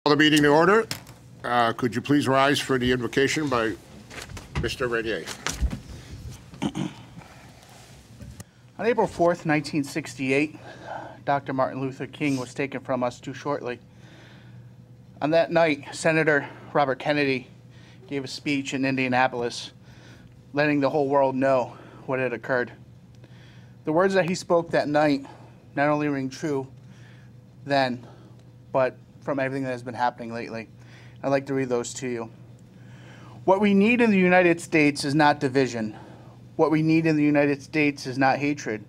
Call the meeting to order. Could you please rise for the invocation by Mr. Renier? On April 4th, 1968, Dr. Martin Luther King was taken from us too shortly. On that night, Senator Robert Kennedy gave a speech in Indianapolis, letting the whole world know what had occurred. The words that he spoke that night not only ring true then, but from everything that has been happening lately. I'd like to read those to you. What we need in the United States is not division. What we need in the United States is not hatred.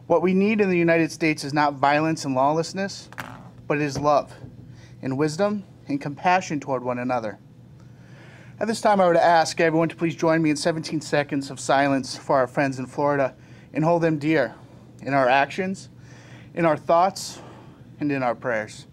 What we need in the United States is not violence and lawlessness, but it is love and wisdom and compassion toward one another. At this time, I would ask everyone to please join me in 17 seconds of silence for our friends in Florida and hold them dear in our actions, in our thoughts, and in our prayers.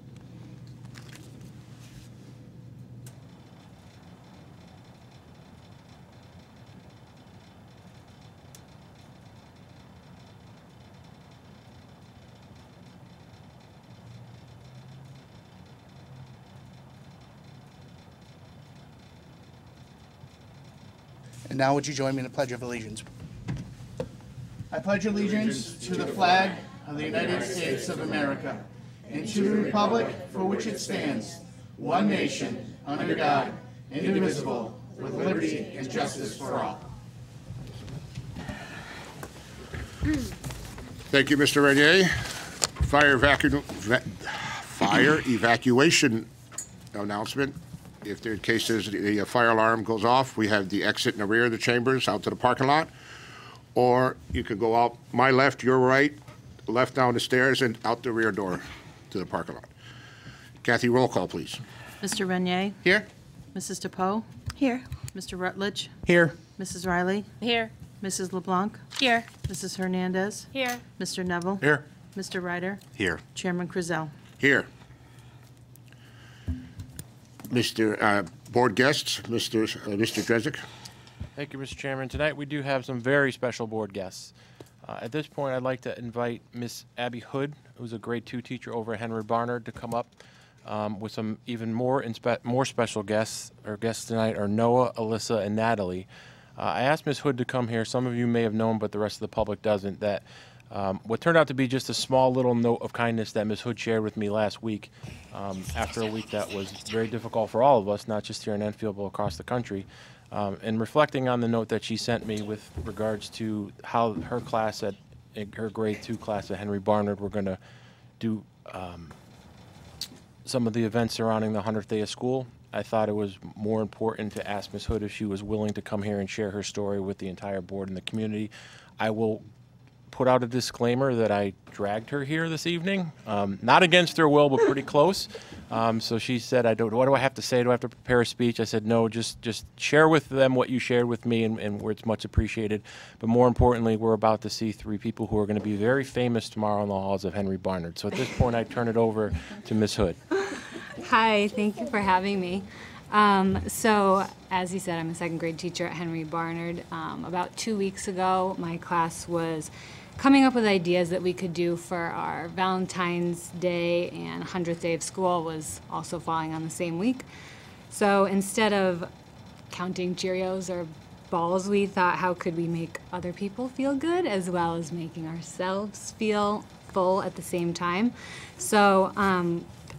And now would you join me in the Pledge of Allegiance? I pledge allegiance to the flag of the United States of America and to the republic for which it stands, one nation, under God, indivisible, with liberty and justice for all. Thank you, Mr. Renier. Fire evacuation announcement. If in case there's a fire alarm goes off, we have the exit in the rear of the chambers out to the parking lot. Or you could go out my left, your right, left down the stairs and out the rear door to the parking lot. Kathy, roll call, please. Mr. Renier? Here? Mrs. DePoe? Here. Mr. Rutledge? Here. Mrs. Riley? Here. Mrs. LeBlanc? Here. Mrs. Hernandez? Here. Mr. Neville? Here. Mr. Ryder? Here. Chairman Krizel? Here. Mr. Board guests, Mr. Dresnick. Thank you, Mr. Chairman. Tonight we do have some very special board guests. At this point, I'd like to invite Miss Abby Hood, who's a grade 2 teacher over at Henry Barnard, to come up with some even more special guests. Our guests tonight are Noah, Alyssa, and Natalie. I asked Miss Hood to come here. Some of you may have known, but the rest of the public doesn't, that what turned out to be just a small little note of kindness that Ms. Hood shared with me last week, after a week that was very difficult for all of us, not just here in Enfield, but across the country. And reflecting on the note that she sent me with regards to how her class her grade 2 class at Henry Barnard were going to do some of the events surrounding the 100th day of school, I thought it was more important to ask Ms. Hood if she was willing to come here and share her story with the entire board and the community. I will put out a disclaimer that I dragged her here this evening, not against her will, but pretty close. So she said, what do I have to say? Do I have to prepare a speech? I said, no, just share with them what you shared with me, and where it's much appreciated. But more importantly, we're about to see 3 people who are going to be very famous tomorrow in the halls of Henry Barnard. So at this point, I turn it over to Ms. Hood. Hi, thank you for having me. So, as you said, I'm a 2nd grade teacher at Henry Barnard. About 2 weeks ago, my class was coming up with ideas that we could do for our Valentine's Day, and 100th day of school was also falling on the same week. So instead of counting Cheerios or balls, we thought, how could we make other people feel good as well as making ourselves feel full at the same time? So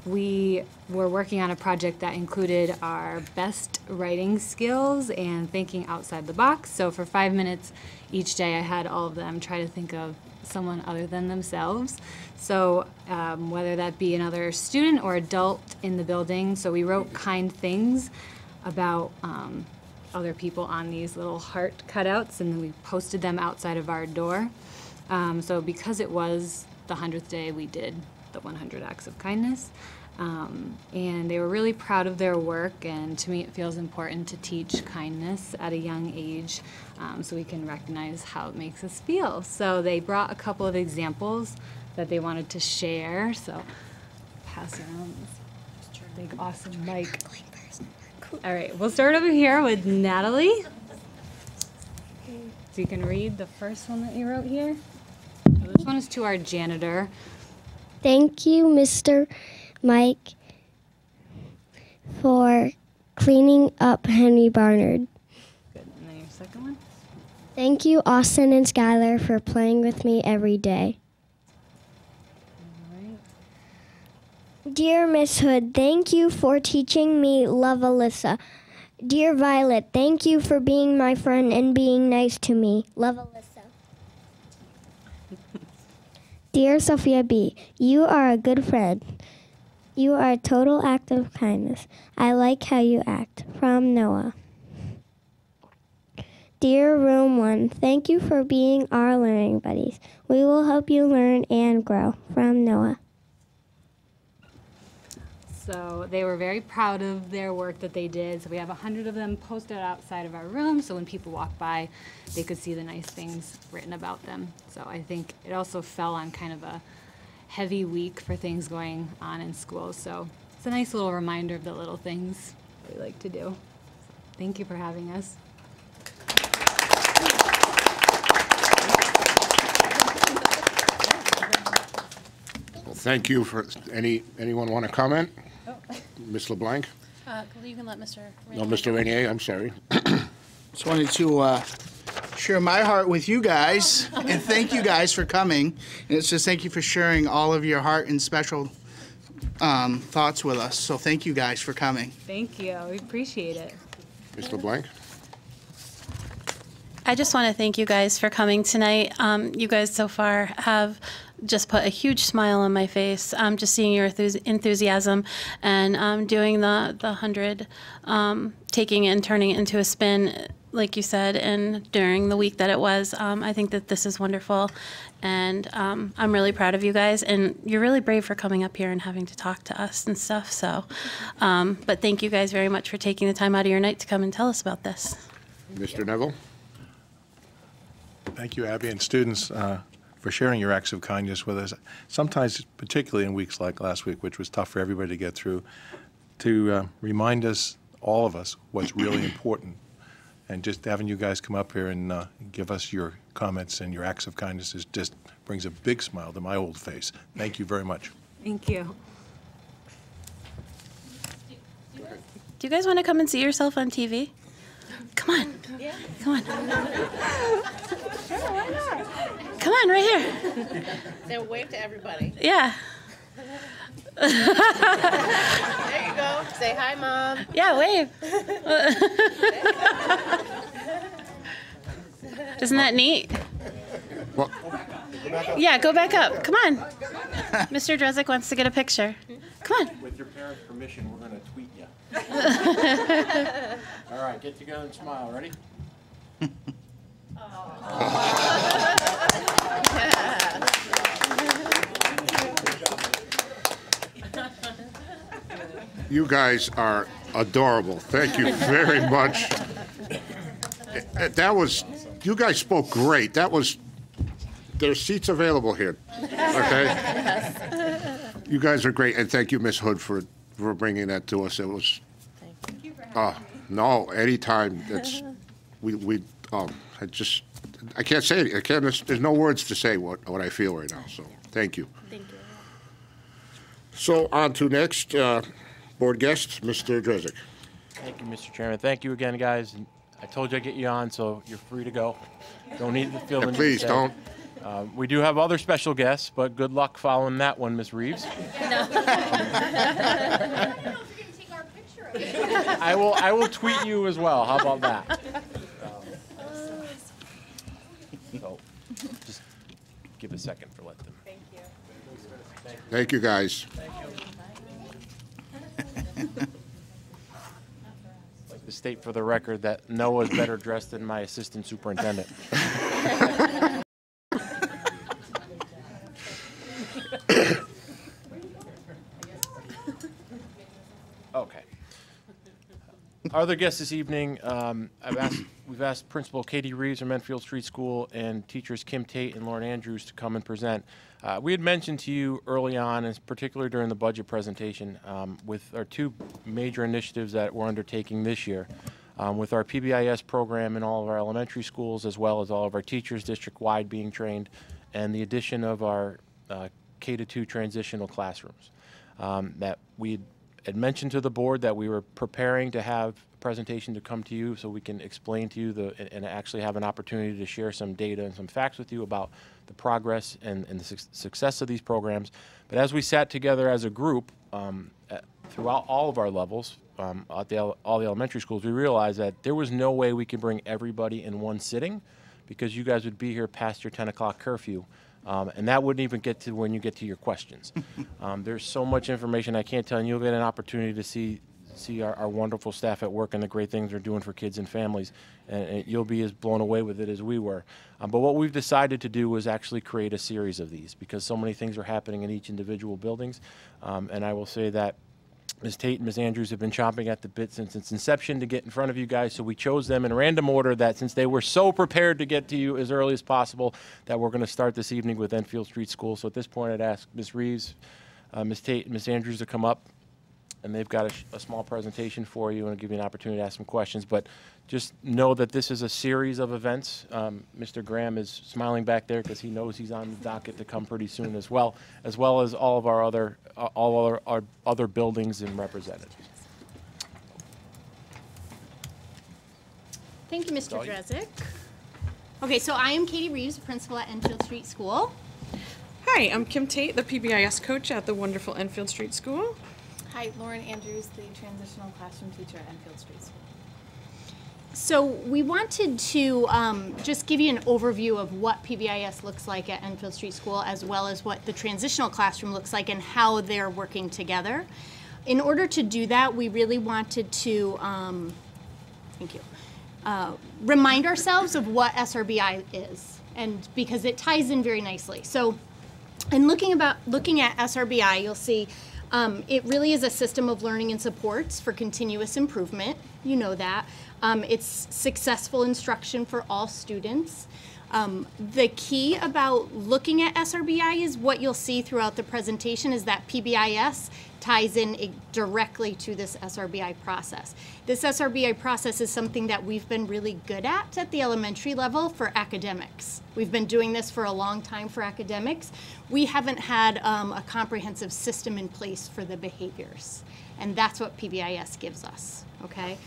we were working on a project that included our best writing skills and thinking outside the box. So for 5 minutes each day, I had all of them try to think of someone other than themselves. So whether that be another student or adult in the building. So we wrote kind things about other people on these little heart cutouts, and then we posted them outside of our door. So because it was the 100th day, we did the 100 acts of kindness. And they were really proud of their work, and to me it feels important to teach kindness at a young age, so we can recognize how it makes us feel. So they brought a couple of examples that they wanted to share, so pass around this big awesome mic. All right, we'll start over here with Natalie. So you can read the first one that you wrote here. So this one is to our janitor. Thank you, Mr. Mike for cleaning up Henry Barnard. Good. And then your second one? Thank you, Austin and Skylar, for playing with me every day. All right. Dear Miss Hood, thank you for teaching me love Alyssa. Dear Violet, thank you for being my friend and being nice to me. Love Alyssa. Dear Sophia B., you are a good friend. You are a total act of kindness. I like how you act. From Noah. Dear Room 1, thank you for being our learning buddies. We will help you learn and grow. From Noah. So they were very proud of their work that they did. So we have 100 of them posted outside of our room, so when people walk by, they could see the nice things written about them. So I think it also fell on kind of a heavy week for things going on in school. So it's a nice little reminder of the little things that we like to do. So thank you for having us. Well, thank you for, anyone want to comment? Ms. LeBlanc? You can let Mr. No, Mr. Rainier, I'm sorry. Just wanted to share my heart with you guys, and thank you guys for coming. And it's just thank you for sharing all of your heart and special thoughts with us. So thank you guys for coming. Thank you. We appreciate it. Ms. LeBlanc? I just want to thank you guys for coming tonight. You guys so far have just put a huge smile on my face. Just seeing your enthusiasm and doing the 100, taking it and turning it into a spin, like you said, and during the week that it was. I think that this is wonderful, and I'm really proud of you guys. And you're really brave for coming up here and having to talk to us and stuff. So, but thank you guys very much for taking the time out of your night to come and tell us about this. Mr. Neville? Thank you, Abby, and students for sharing your acts of kindness with us. Sometimes, particularly in weeks like last week, which was tough for everybody to get through, to remind us, all of us, what's really important. And just having you guys come up here and give us your comments and your acts of kindness just brings a big smile to my old face. Thank you very much. Thank you. Do you guys want to come and see yourself on TV? Come on. Come on. Come on, right here. Then wave to everybody. Yeah. There you go. Say hi, Mom. Yeah, wave. Isn't that neat? Well, Yeah, go back up. Come on. Mr. Drezik wants to get a picture. Come on. With your parents' permission, we're going to tweet you. All right, get together and smile. Ready? you guys are adorable. Thank you very much. That was, you guys spoke great. That was, there's seats available here, okay? You guys are great, and thank you, Ms. Hood, for bringing that to us. It was, no, anytime. That's, I can't say it. There's no words to say what I feel right now, so thank you. Thank you. So on to next, board guest, Mr. Drezik. Thank you, Mr. Chairman. Thank you again, guys. And I told you I'd get you on, so you're free to go. Don't need to feel the need to Please stay. don't. We do have other special guests, but good luck following that one, Ms. Reeves. I will tweet you as well. How about that? So, just give a second for let them. Thank you, guys. I'd like to state for the record that Noah's better dressed than my assistant superintendent. Okay. Our other guests this evening, we've asked Principal Katie Reeves of Menfield Street School and teachers Kim Tate and Lauren Andrews to come and present. We had mentioned to you early on, and particularly during the budget presentation, with our two major initiatives that we're undertaking this year, with our PBIS program in all of our elementary schools, as well as all of our teachers district-wide being trained, and the addition of our K-2 transitional classrooms, that we had mentioned to the board that we were preparing to have a presentation to come to you so we can explain to you and actually have an opportunity to share some data and some facts with you about the progress and the success of these programs. But as we sat together as a group throughout all of our levels at all the elementary schools, we realized that there was no way we could bring everybody in one sitting because you guys would be here past your 10 o'clock curfew. And that wouldn't even get to when you get to your questions. There's so much information I can't tell you. You'll get an opportunity to see our wonderful staff at work and the great things they're doing for kids and families, and you'll be as blown away with it as we were. But what we've decided to do was actually create a series of these because so many things are happening in each individual buildings. And I will say that Ms. Tate and Ms. Andrews have been chomping at the bit since its inception to get in front of you guys, so we chose them in random order that since they were so prepared to get to you as early as possible that we're going to start this evening with Enfield Street School. So at this point I'd ask Ms. Reeves, Ms. Tate, and Ms. Andrews to come up, and they've got a small presentation for you and I'll give you an opportunity to ask some questions. But just know that this is a series of events. Mr. Graham is smiling back there because he knows he's on the docket to come pretty soon as well as all of our other buildings and representatives. Thank you, Mr. Drezek. Okay, so I am Katie Reeves, principal at Enfield Street School. Hi, I'm Kim Tate, the PBIS coach at the wonderful Enfield Street School. Hi, Lauren Andrews, the transitional classroom teacher at Enfield Street School. So we wanted to just give you an overview of what PBIS looks like at Enfield Street School, as well as what the transitional classroom looks like and how they're working together. In order to do that, we really wanted to, remind ourselves of what SRBI is, and because it ties in very nicely. So in looking at SRBI, you'll see it really is a system of learning and supports for continuous improvement. You know that. It's successful instruction for all students. The key about looking at SRBI is what you'll see throughout the presentation is that PBIS ties in directly to this SRBI process. This SRBI process is something that we've been really good at the elementary level for academics. We've been doing this for a long time for academics. We haven't had a comprehensive system in place for the behaviors, and that's what PBIS gives us, okay?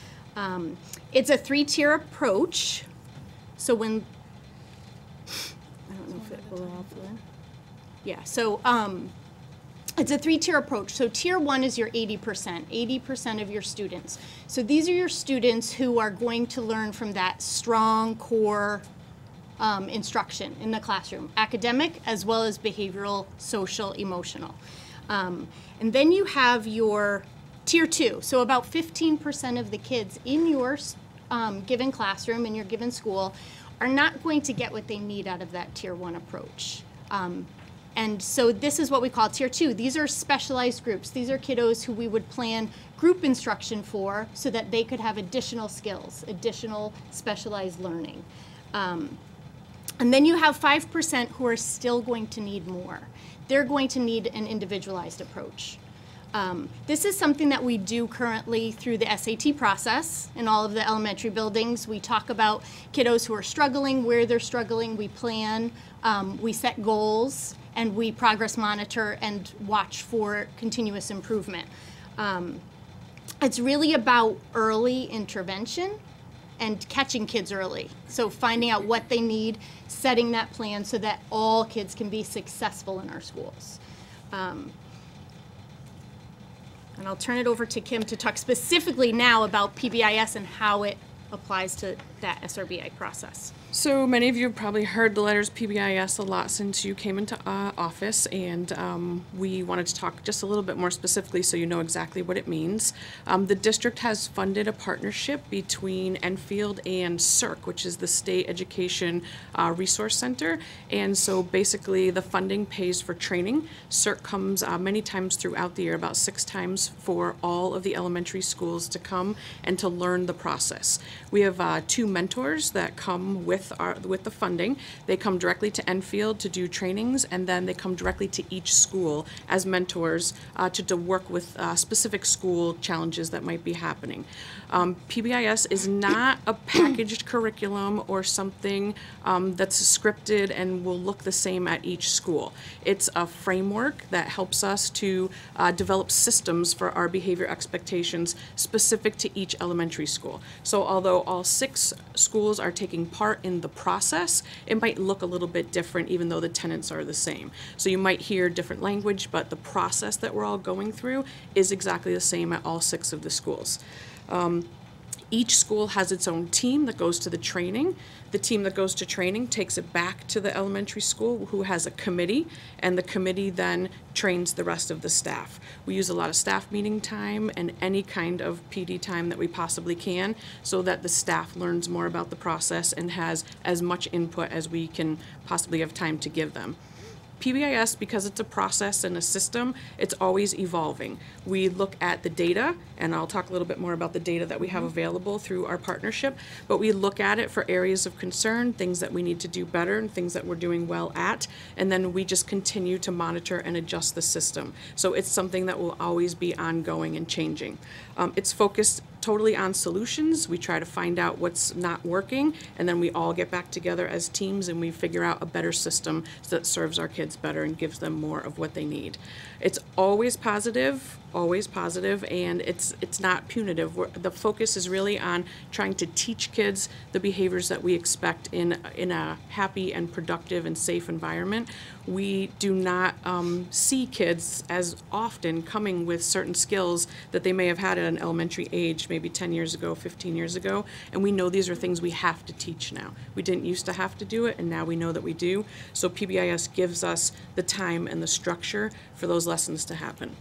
It's a 3-tier approach, so when, I don't know if it will all fill in. Yeah, so it's a 3-tier approach. So tier 1 is your 80% of your students. So these are your students who are going to learn from that strong core instruction in the classroom, academic as well as behavioral, social, emotional. And then you have your tier 2. So about 15% of the kids in your given classroom, in your given school, are not going to get what they need out of that tier 1 approach. And so this is what we call tier 2. These are specialized groups. These are kiddos who we would plan group instruction for so that they could have additional skills, additional specialized learning. And then you have 5% who are still going to need more. They're going to need an individualized approach. This is something that we do currently through the SAT process in all of the elementary buildings. We talk about kiddos who are struggling, where they're struggling, we plan, we set goals, and we progress monitor and watch for continuous improvement. It's really about early intervention and catching kids early. So finding out what they need, setting that plan so that all kids can be successful in our schools. And I'll turn it over to Kim to talk specifically now about PBIS and how it applies to that SRBI process. So many of you have probably heard the letters PBIS a lot since you came into office, and we wanted to talk just a little bit more specifically so you know exactly what it means. The district has funded a partnership between Enfield and CERC, which is the State Education Resource Center, and so basically the funding pays for training. CERC comes many times throughout the year, about 6 times for all of the elementary schools to come and to learn the process. We have 2 mentors that come with with the funding. They come directly to Enfield to do trainings, and then they come directly to each school as mentors to work with specific school challenges that might be happening. PBIS is not a packaged curriculum or something that's scripted and will look the same at each school. It's a framework that helps us to develop systems for our behavior expectations specific to each elementary school. So although all 6 schools are taking part in the process, it might look a little bit different even though the tenets are the same. So you might hear different language, but the process that we're all going through is exactly the same at all 6 of the schools. Each school has its own team that goes to the training. The team that goes to training takes it back to the elementary school, who has a committee, and the committee then trains the rest of the staff. We use a lot of staff meeting time and any kind of PD time that we possibly can so that the staff learns more about the process and has as much input as we can possibly have time to give them. PBIS, because it's a process and a system, it's always evolving. We look at the data, and I'll talk a little bit more about the data that we have available through our partnership, but we look at it for areas of concern, things that we need to do better, and things that we're doing well at, and then we just continue to monitor and adjust the system. So it's something that will always be ongoing and changing. It's focused totally on solutions. We try to find out what's not working, and then we all get back together as teams and we figure out a better system that serves our kids better and gives them more of what they need. It's always positive, and it's not punitive. The focus is really on trying to teach kids the behaviors that we expect in a happy and productive and safe environment. We do not see kids as often coming with certain skills that they may have had at an elementary age, maybe 10 years ago, 15 years ago, and we know these are things we have to teach now. We didn't used to have to do it, and now we know that we do. So PBIS gives us the time and the structure for those lessons to happen.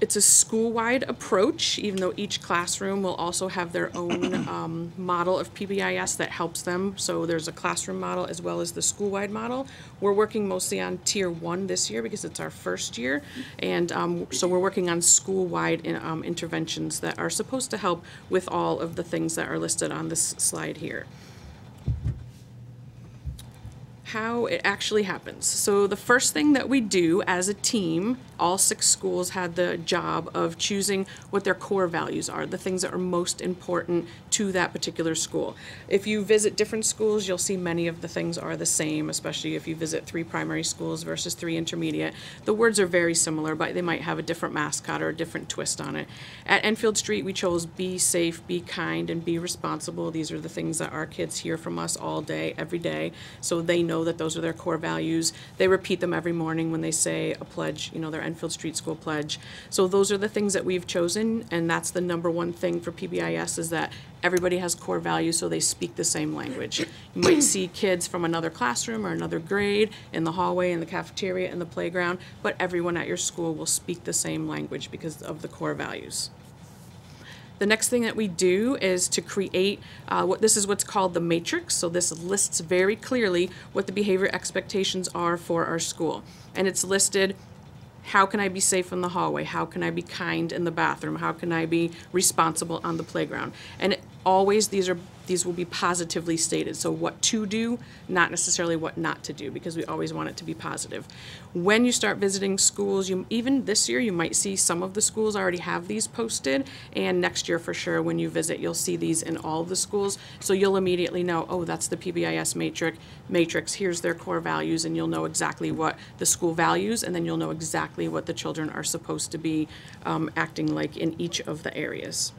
It's a school-wide approach, even though each classroom will also have their own model of PBIS that helps them. So there's a classroom model as well as the school-wide model. We're working mostly on Tier 1 this year because it's our first year. And so we're working on school-wide interventions that are supposed to help with all of the things that are listed on this slide here. How it actually happens. So the first thing that we do as a team, all 6 schools had the job of choosing what their core values are, the things that are most important to that particular school. If you visit different schools, you'll see many of the things are the same, especially if you visit 3 primary schools versus 3 intermediate. The words are very similar, but they might have a different mascot or a different twist on it. At Enfield Street, we chose be safe, be kind, and be responsible. These are the things that our kids hear from us all day, every day, so they know that those are their core values. They repeat them every morning when they say a pledge, you know, their Enfield Street School pledge. So those are the things that we've chosen, and that's the #1 thing for PBIS, is that everybody has core values, so they speak the same language. You might see kids from another classroom or another grade in the hallway, in the cafeteria, in the playground, but everyone at your school will speak the same language because of the core values. The next thing that we do is to create this is what's called the matrix. So this lists very clearly what the behavior expectations are for our school. And it's listed, how can I be safe in the hallway? How can I be kind in the bathroom? How can I be responsible on the playground? And always these will be positively stated. So what to do, not necessarily what not to do, because we always want it to be positive. When you start visiting schools, even this year, you might see some of the schools already have these posted, and next year for sure when you visit, you'll see these in all of the schools. So you'll immediately know, oh, that's the PBIS matrix, here's their core values, and you'll know exactly what the school values, and then you'll know exactly what the children are supposed to be acting like in each of the areas.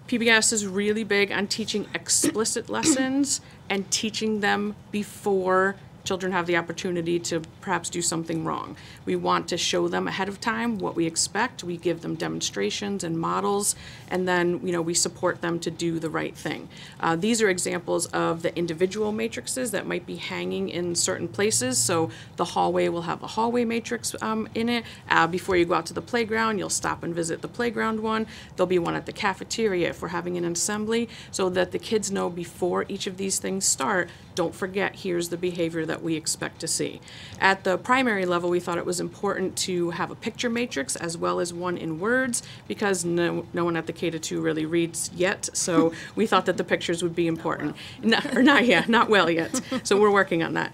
PBIS is really big on teaching explicit lessons and teaching them before children have the opportunity to perhaps do something wrong. We want to show them ahead of time what we expect. We give them demonstrations and models, and then we support them to do the right thing. These are examples of the individual matrices that might be hanging in certain places. So the hallway will have a hallway matrix in it. Before you go out to the playground, you'll stop and visit the playground one. There'll be one at the cafeteria if we're having an assembly, so that the kids know before each of these things start, don't forget, here's the behavior that we expect to see. At the primary level, we thought it was important to have a picture matrix as well as one in words, because no one at the K-2 really reads yet, so we thought that the pictures would be important. Not well yet, so we're working on that.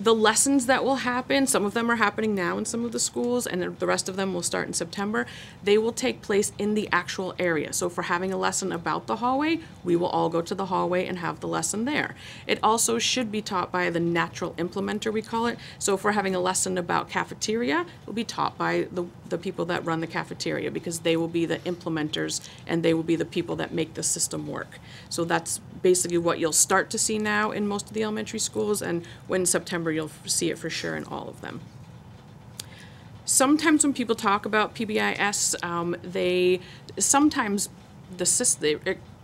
The lessons that will happen, some of them are happening now in some of the schools, and the rest of them will start in September. They will take place in the actual area. So if we're having a lesson about the hallway, we will all go to the hallway and have the lesson there. It also should be taught by the natural implementer, we call it. So if we're having a lesson about cafeteria, it will be taught by the people that run the cafeteria, because they will be the implementers and they will be the people that make the system work. So that's basically what you'll start to see now in most of the elementary schools, and when September you'll see it for sure in all of them. Sometimes when people talk about PBIS,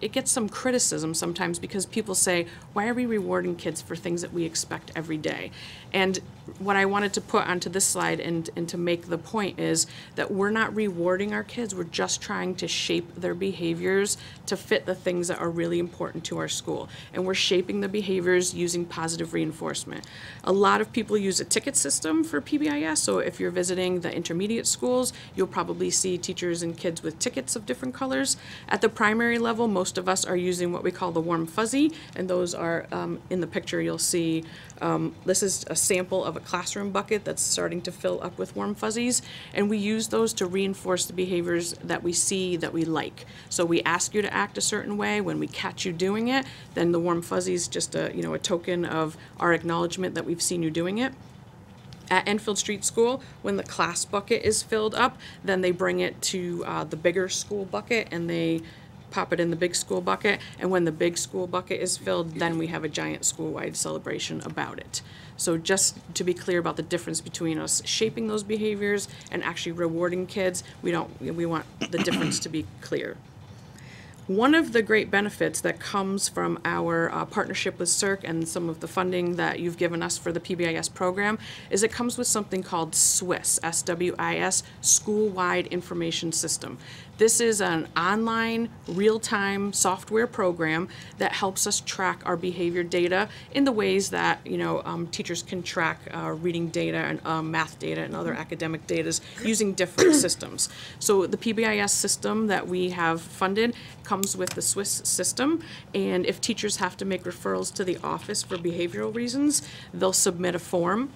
it gets some criticism sometimes, because people say, why are we rewarding kids for things that we expect every day? And what I wanted to put onto this slide and to make the point is that we're not rewarding our kids, we're just trying to shape their behaviors to fit the things that are really important to our school. And we're shaping the behaviors using positive reinforcement. A lot of people use a ticket system for PBIS, so if you're visiting the intermediate schools, you'll probably see teachers and kids with tickets of different colors. At the primary level, most of us are using what we call the warm fuzzy, and those are, in the picture you'll see, this is a sample of a classroom bucket that's starting to fill up with warm fuzzies, and we use those to reinforce the behaviors that we see that we like. So we ask you to act a certain way. When we catch you doing it, then the warm fuzzy is just a token of our acknowledgement that we've seen you doing it. At Enfield Street School, when the class bucket is filled up, then they bring it to the bigger school bucket and they pop it in the big school bucket, and when the big school bucket is filled, then we have a giant school-wide celebration about it. So just to be clear about the difference between us shaping those behaviors and actually rewarding kids, we want the difference to be clear. One of the great benefits that comes from our partnership with CERC and some of the funding that you've given us for the PBIS program is it comes with something called SWIS, S-W-I-S, School-Wide Information System. This is an online, real-time software program that helps us track our behavior data in the ways that teachers can track reading data and math data and other academic data using different systems. So the PBIS system that we have funded comes with the SWIS system, and if teachers have to make referrals to the office for behavioral reasons, they'll submit a form.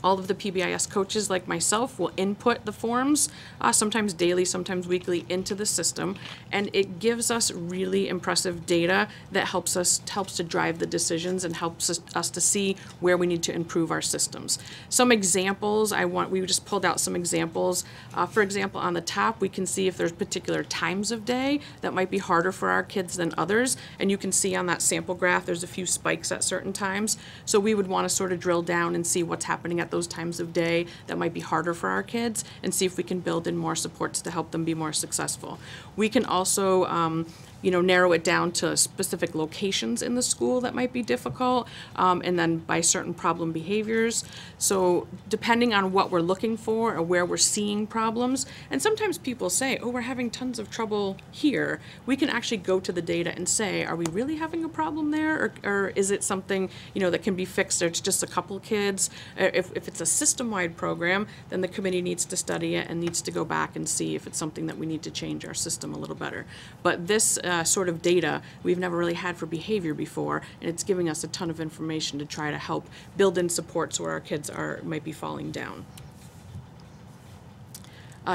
All of the PBIS coaches, like myself, will input the forms, sometimes daily, sometimes weekly, into the system, and it gives us really impressive data that helps to drive the decisions and helps us to see where we need to improve our systems. Some examples, we just pulled out some examples. For example, on the top, we can see if there's particular times of day that might be harder for our kids than others, and you can see on that sample graph there's a few spikes at certain times. So we would want to sort of drill down and see what's happening at those times of day that might be harder for our kids, and see if we can build in more supports to help them be more successful. We can also narrow it down to specific locations in the school that might be difficult, and then by certain problem behaviors. So depending on what we're looking for or where we're seeing problems, and sometimes people say, oh, we're having tons of trouble here, we can actually go to the data and say, are we really having a problem there, or is it something that can be fixed, or it's just a couple kids? If it's a system-wide program, then the committee needs to study it and needs to go back and see if it's something that we need to change our system a little better. But this sort of data we've never really had for behavior before, and it's giving us a ton of information to try to help build in supports where our kids might be falling down.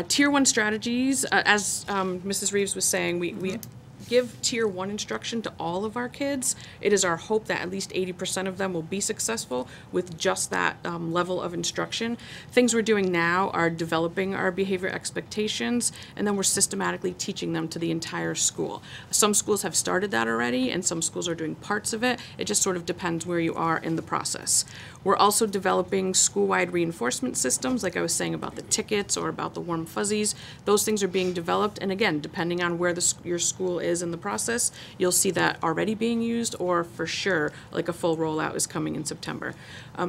Tier 1 strategies, as Mrs. Reeves was saying, we give Tier 1 instruction to all of our kids. It is our hope that at least 80% of them will be successful with just that level of instruction. Things we're doing now are developing our behavior expectations, and then we're systematically teaching them to the entire school. Some schools have started that already, and some schools are doing parts of it. It just sort of depends where you are in the process. We're also developing school-wide reinforcement systems, like I was saying about the tickets or about the warm fuzzies. Those things are being developed, and again, depending on where your school is is in the process, you'll see that already being used, or for sure, like a full rollout is coming in September.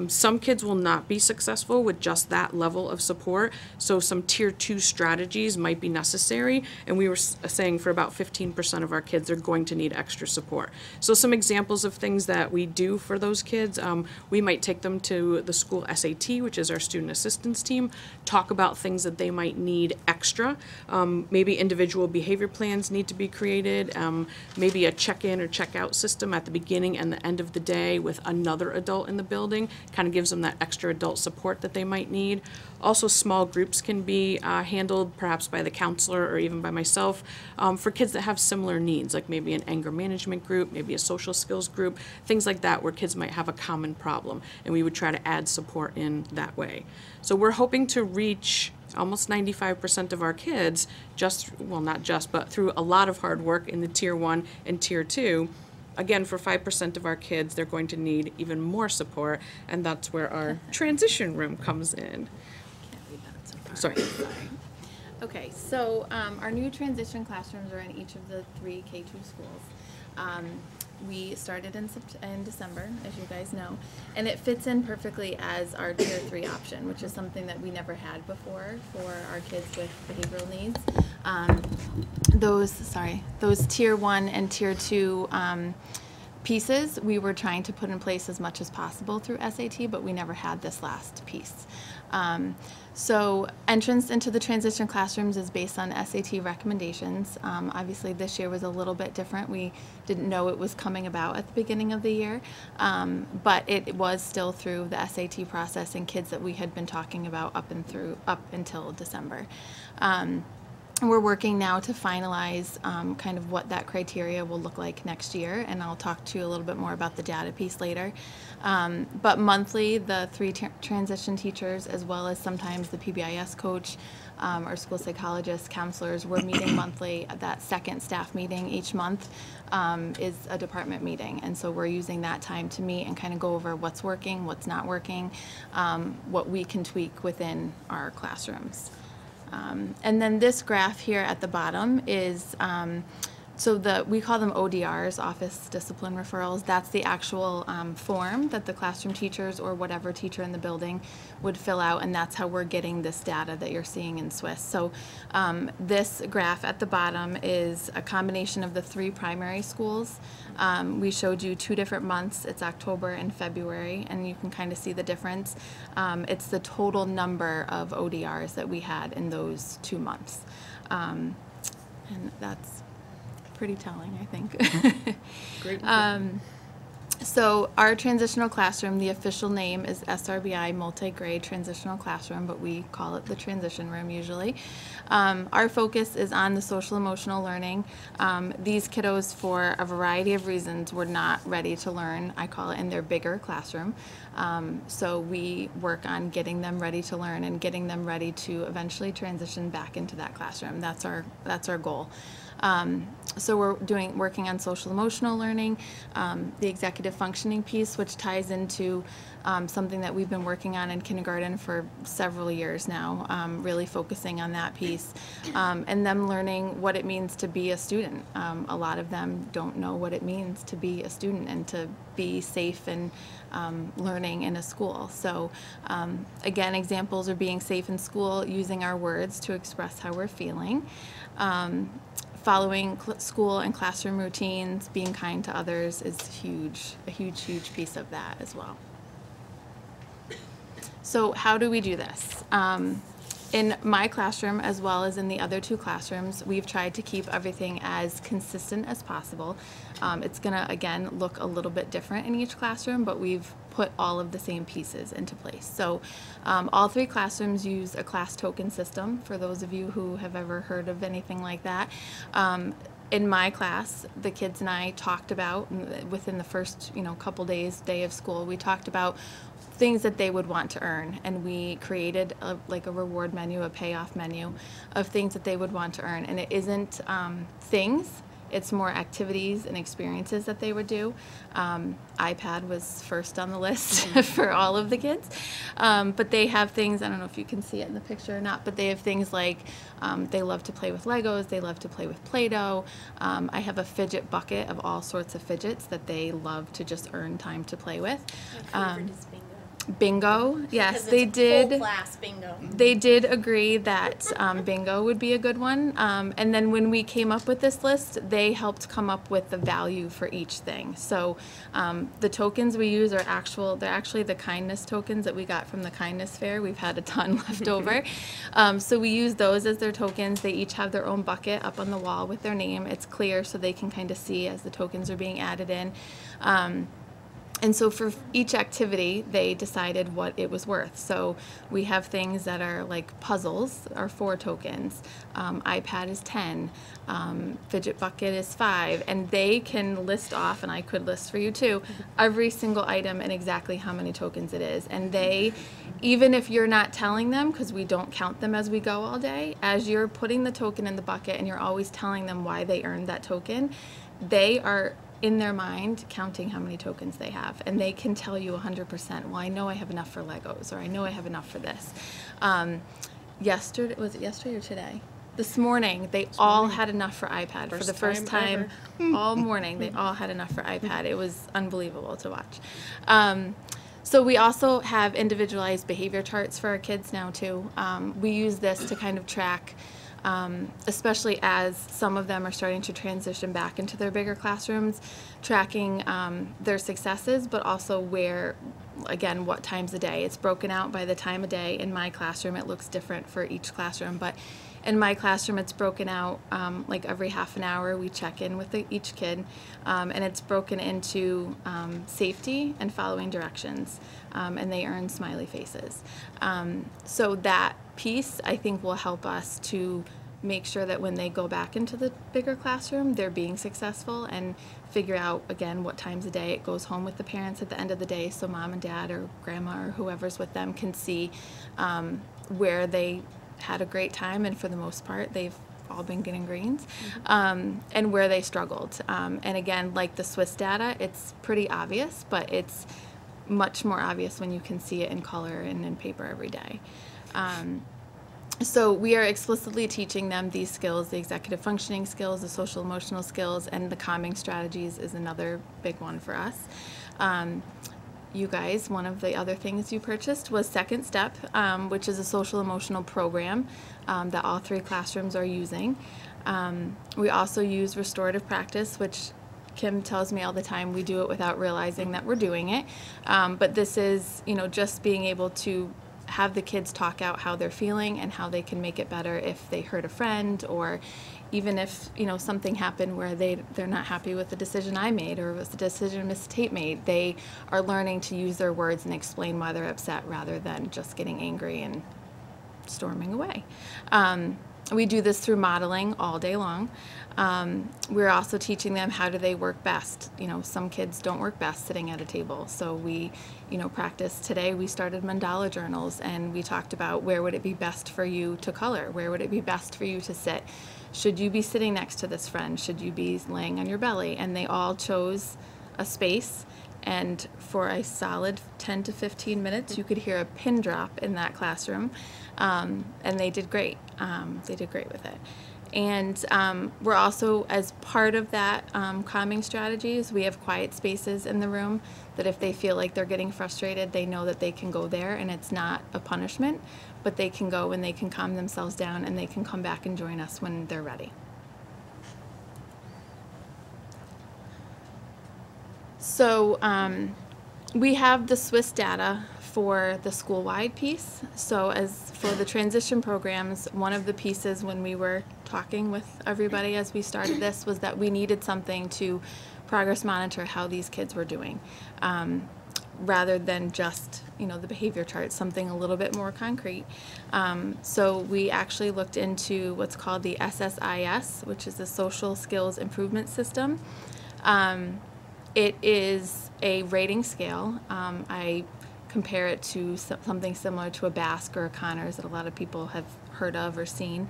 Some kids will not be successful with just that level of support, so some tier 2 strategies might be necessary, and we were saying for about 15% of our kids are going to need extra support. So some examples of things that we do for those kids, we might take them to the school SAT, which is our student assistance team, talk about things that they might need extra. Maybe individual behavior plans need to be created, maybe a check-in or check-out system at the beginning and the end of the day with another adult in the building, kind of gives them that extra adult support that they might need. Also, small groups can be handled perhaps by the counselor or even by myself for kids that have similar needs, like maybe an anger management group, maybe a social skills group, things like that where kids might have a common problem, and we would try to add support in that way. So we're hoping to reach almost 95% of our kids, not just, but through a lot of hard work in the tier 1 and tier 2. Again, for 5% of our kids, they're going to need even more support, and that's where our transition room comes in. Can't read that so far. Sorry. Okay, so our new transition classrooms are in each of the 3 K-2 schools. We started in December, as you guys know, and it fits in perfectly as our tier 3 option, which is something that we never had before for our kids with behavioral needs. Those tier 1 and tier 2 pieces we were trying to put in place as much as possible through SAT, but we never had this last piece. So entrance into the transition classrooms is based on SAT recommendations. Obviously this year was a little bit different. We didn't know it was coming about at the beginning of the year, but it was still through the SAT process and kids that we had been talking about up until December. We're working now to finalize kind of what that criteria will look like next year, and I'll talk to you a little bit more about the data piece later. But monthly, the 3 transition teachers, as well as sometimes the PBIS coach, our school psychologists, counselors, we're meeting monthly. That second staff meeting each month is a department meeting, and so we're using that time to meet and kind of go over what's working, what's not working, what we can tweak within our classrooms. And then this graph here at the bottom is, we call them ODRs, Office Discipline Referrals. That's the actual form that the classroom teachers or whatever teacher in the building would fill out, and that's how we're getting this data that you're seeing in SWIS. So this graph at the bottom is a combination of the 3 primary schools. We showed you 2 different months. It's October and February, and you can kind of see the difference. It's the total number of ODRs that we had in those 2 months. And that's pretty telling, I think. Great. So our transitional classroom, the official name is SRBI Multi-Grade Transitional Classroom, but we call it the transition room usually. Our focus is on the social emotional learning. These kiddos, for a variety of reasons, were not ready to learn, I call it, in their bigger classroom. So we work on getting them ready to learn and getting them ready to eventually transition back into that classroom. That's our goal. So we're working on social emotional learning, the executive functioning piece, which ties into something that we've been working on in kindergarten for several years now, really focusing on that piece, and them learning what it means to be a student. A lot of them don't know what it means to be a student and to be safe and learning in a school. So again, examples are being safe in school, using our words to express how we're feeling, following school and classroom routines, being kind to others is a huge piece of that as well. So how do we do this? In my classroom, as well as in the other 2 classrooms, we've tried to keep everything as consistent as possible. It's gonna, again, look a little bit different in each classroom, but we've put all of the same pieces into place. So all 3 classrooms use a class token system, for those of you who have ever heard of anything like that. In my class, the kids and I talked about, within the first day of school, we talked about things that they would want to earn, and we created a reward menu, a payoff menu of things that they would want to earn. And it isn't things, It's more activities and experiences that they would do. iPad was first on the list for all of the kids. But they have things, I don't know if you can see it in the picture or not, but they have things like they love to play with Legos, they love to play with Play-Doh. I have a fidget bucket of all sorts of fidgets that they love to just earn time to play with. Bingo, yes, they did. Whole class bingo. They did agree that bingo would be a good one. And then when we came up with this list, they helped come up with the value for each thing. So the tokens we use are they're actually the kindness tokens that we got from the kindness fair. We've had a ton left over. So we use those as their tokens. They each have their own bucket up on the wall with their name. It's clear so they can kind of see as the tokens are being added in. And so for each activity, they decided what it was worth. So we have things that are like puzzles are 4 tokens, iPad is 10, fidget bucket is 5, and they can list off, and I could list for you too, every single item and exactly how many tokens it is. And they, even if you're not telling them, because we don't count them as we go all day, as you're putting the token in the bucket and you're always telling them why they earned that token, they are in their mind counting how many tokens they have, and they can tell you 100%, well, I know I have enough for Legos, or I know I have enough for this. Yesterday, was it yesterday or today? This morning, they all had enough for iPad. For the first time all morning, they all had enough for iPad. It was unbelievable to watch. So we also have individualized behavior charts for our kids now too. We use this to kind of track especially as some of them are starting to transition back into their bigger classrooms, tracking their successes, but also where, again, what times a day. It's broken out by the time of day. In my classroom, it looks different for each classroom, but in my classroom, it's broken out like every half an hour. We check in with each kid, and it's broken into safety and following directions, and they earn smiley faces. So that piece, I think, will help us to make sure that when they go back into the bigger classroom, they're being successful, and figure out, again, what times a day it goes home with the parents at the end of the day, so mom and dad or grandma or whoever's with them can see where they had a great time, and for the most part, they've all been getting greens, and where they struggled. And again, like the Swiss data, it's pretty obvious, but it's much more obvious when you can see it in color and in paper every day. So we are explicitly teaching them these skills, the executive functioning skills, the social emotional skills, and the calming strategies is another big one for us. You guys, one of the other things you purchased was Second Step, which is a social emotional program that all 3 classrooms are using. We also use restorative practice, which Kim tells me all the time we do it without realizing that we're doing it. But this is, just being able to have the kids talk out how they're feeling and how they can make it better if they hurt a friend, or even if something happened where they're not happy with the decision I made, or it was the decision Miss Tate made. They are learning to use their words and explain why they're upset rather than just getting angry and storming away. We do this through modeling all day long. We're also teaching them how do they work best. Some kids don't work best sitting at a table, so we practice. Today we started mandala journals, and we talked about where would it be best for you to color, where would it be best for you to sit. Should you be sitting next to this friend? Should you be laying on your belly? And they all chose a space, and for a solid 10 to 15 minutes, you could hear a pin drop in that classroom, and they did great. They did great with it. And we're also, as part of that calming strategies, we have quiet spaces in the room that if they feel like they're getting frustrated, they know that they can go there, and it's not a punishment, but they can go and they can calm themselves down, and they can come back and join us when they're ready. So we have the Swiss data for the school-wide piece. So as for the transition programs, one of the pieces when we were talking with everybody as we started this was that we needed something to progress monitor how these kids were doing, rather than just the behavior chart, something a little bit more concrete. So we actually looked into what's called the SSIS, which is the Social Skills Improvement System. It is a rating scale. I compare it to something similar to a Basque or a Connors that a lot of people have heard of or seen.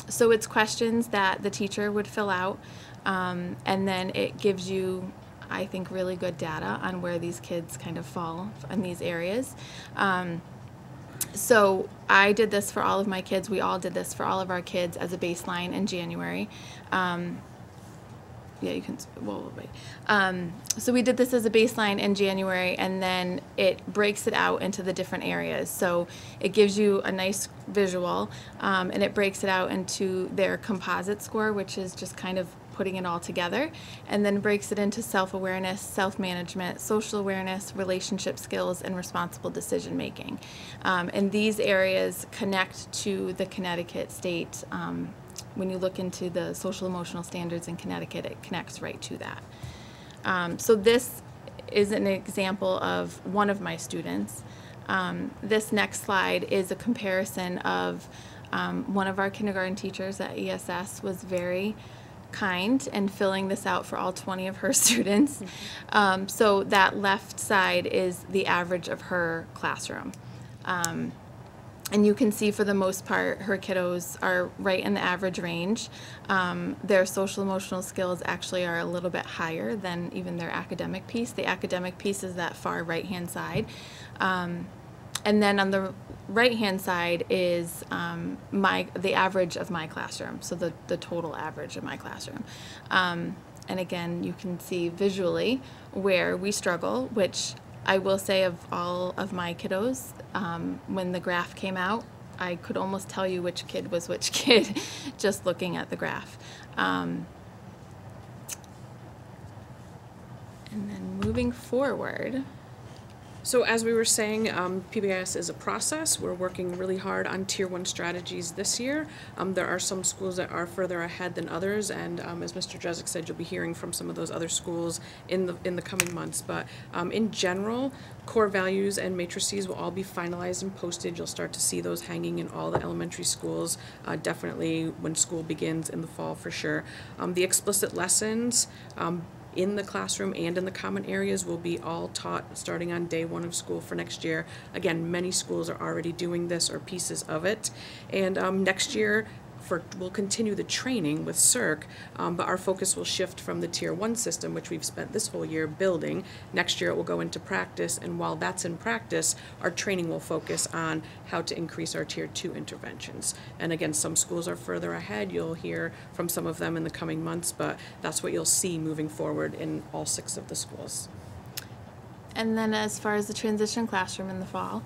So it's questions that the teacher would fill out, and then it gives you, I think, really good data on where these kids kind of fall in these areas. So I did this for all of my kids. We all did this for all of our kids as a baseline in January. Yeah, you can, well, wait. So we did this as a baseline in January, and then it breaks it out into the different areas. So it gives you a nice visual, and it breaks it out into their composite score, which is just kind of putting it all together, and then breaks it into self-awareness, self-management, social awareness, relationship skills, and responsible decision-making. And these areas connect to the Connecticut state. When you look into the social emotional standards in Connecticut, it connects right to that. So this is an example of one of my students. This next slide is a comparison of one of our kindergarten teachers at ESS was very kind and filling this out for all 20 of her students. So that left side is the average of her classroom. And you can see for the most part, her kiddos are right in the average range. Their social emotional skills actually are a little bit higher than even their academic piece. The academic piece is that far right-hand side. And then on the right-hand side is the average of my classroom, so the total average of my classroom. And again, you can see visually where we struggle, which I will say of all of my kiddos, when the graph came out, I could almost tell you which kid was which kid just looking at the graph. And then moving forward. So as we were saying, PBIS is a process. We're working really hard on Tier 1 strategies this year. There are some schools that are further ahead than others, and as Mr. Drezik said, you'll be hearing from some of those other schools in the coming months. But in general, core values and matrices will all be finalized and posted. You'll start to see those hanging in all the elementary schools, definitely when school begins in the fall for sure. The explicit lessons, in the classroom and in the common areas will be all taught starting on day 1 of school for next year. Again, many schools are already doing this or pieces of it. And next year, we'll continue the training with CERC, but our focus will shift from the Tier 1 system, which we've spent this whole year building. Next year it will go into practice, and while that's in practice, our training will focus on how to increase our Tier 2 interventions. And again, some schools are further ahead. You'll hear from some of them in the coming months, but that's what you'll see moving forward in all 6 of the schools. And then as far as the transition classroom in the fall,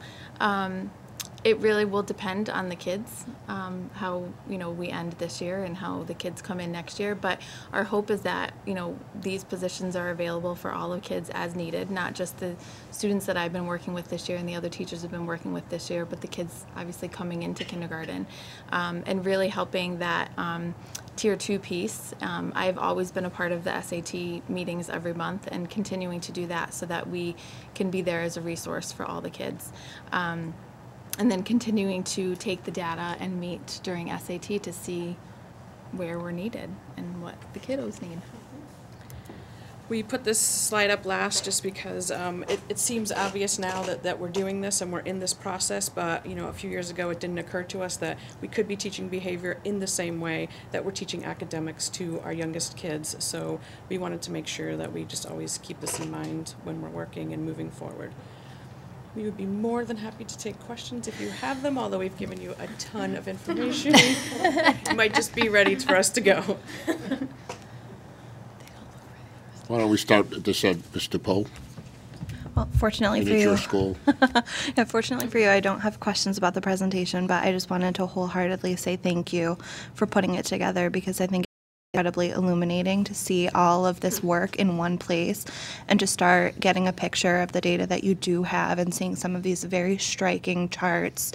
it really will depend on the kids, how we end this year and how the kids come in next year. But our hope is that these positions are available for all of kids as needed, not just the students that I've been working with this year and the other teachers have been working with this year, but the kids obviously coming into kindergarten, and really helping that Tier 2 piece. I've always been a part of the SAT meetings every month and continuing to do that so that we can be there as a resource for all the kids. And then continuing to take the data and meet during SAT to see where we're needed and what the kiddos need. We put this slide up last just because it seems obvious now that we're doing this and we're in this process, but a few years ago it didn't occur to us that we could be teaching behavior in the same way that we're teaching academics to our youngest kids. So we wanted to make sure that we just always keep this in mind when we're working and moving forward. We would be more than happy to take questions if you have them, although we've given you a ton of information. You might just be ready for us to go. Why don't we start at this end, Mr. Poe? Well, fortunately And for it's you, your school. yeah, fortunately for you, I don't have questions about the presentation, but I just wanted to wholeheartedly say thank you for putting it together, because I think incredibly illuminating to see all of this work in one place and to start getting a picture of the data that you do have and seeing some of these very striking charts,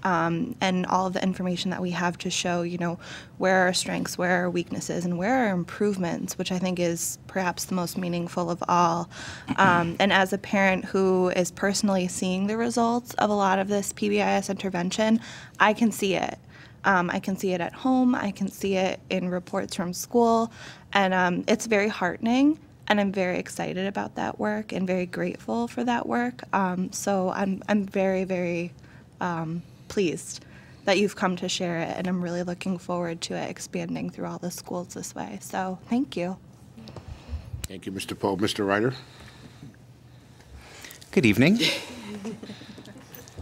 and all of the information that we have to show, where our strengths, where our weaknesses, and where our improvements, which I think is perhaps the most meaningful of all. And as a parent who is personally seeing the results of a lot of this PBIS intervention, I can see it. I can see it at home, I can see it in reports from school, and it's very heartening, and I'm very excited about that work and very grateful for that work. So I'm very, very pleased that you've come to share it, and I'm really looking forward to it expanding through all the schools this way. So thank you. Thank you, Mr. Poe. Mr. Ryder? Good evening.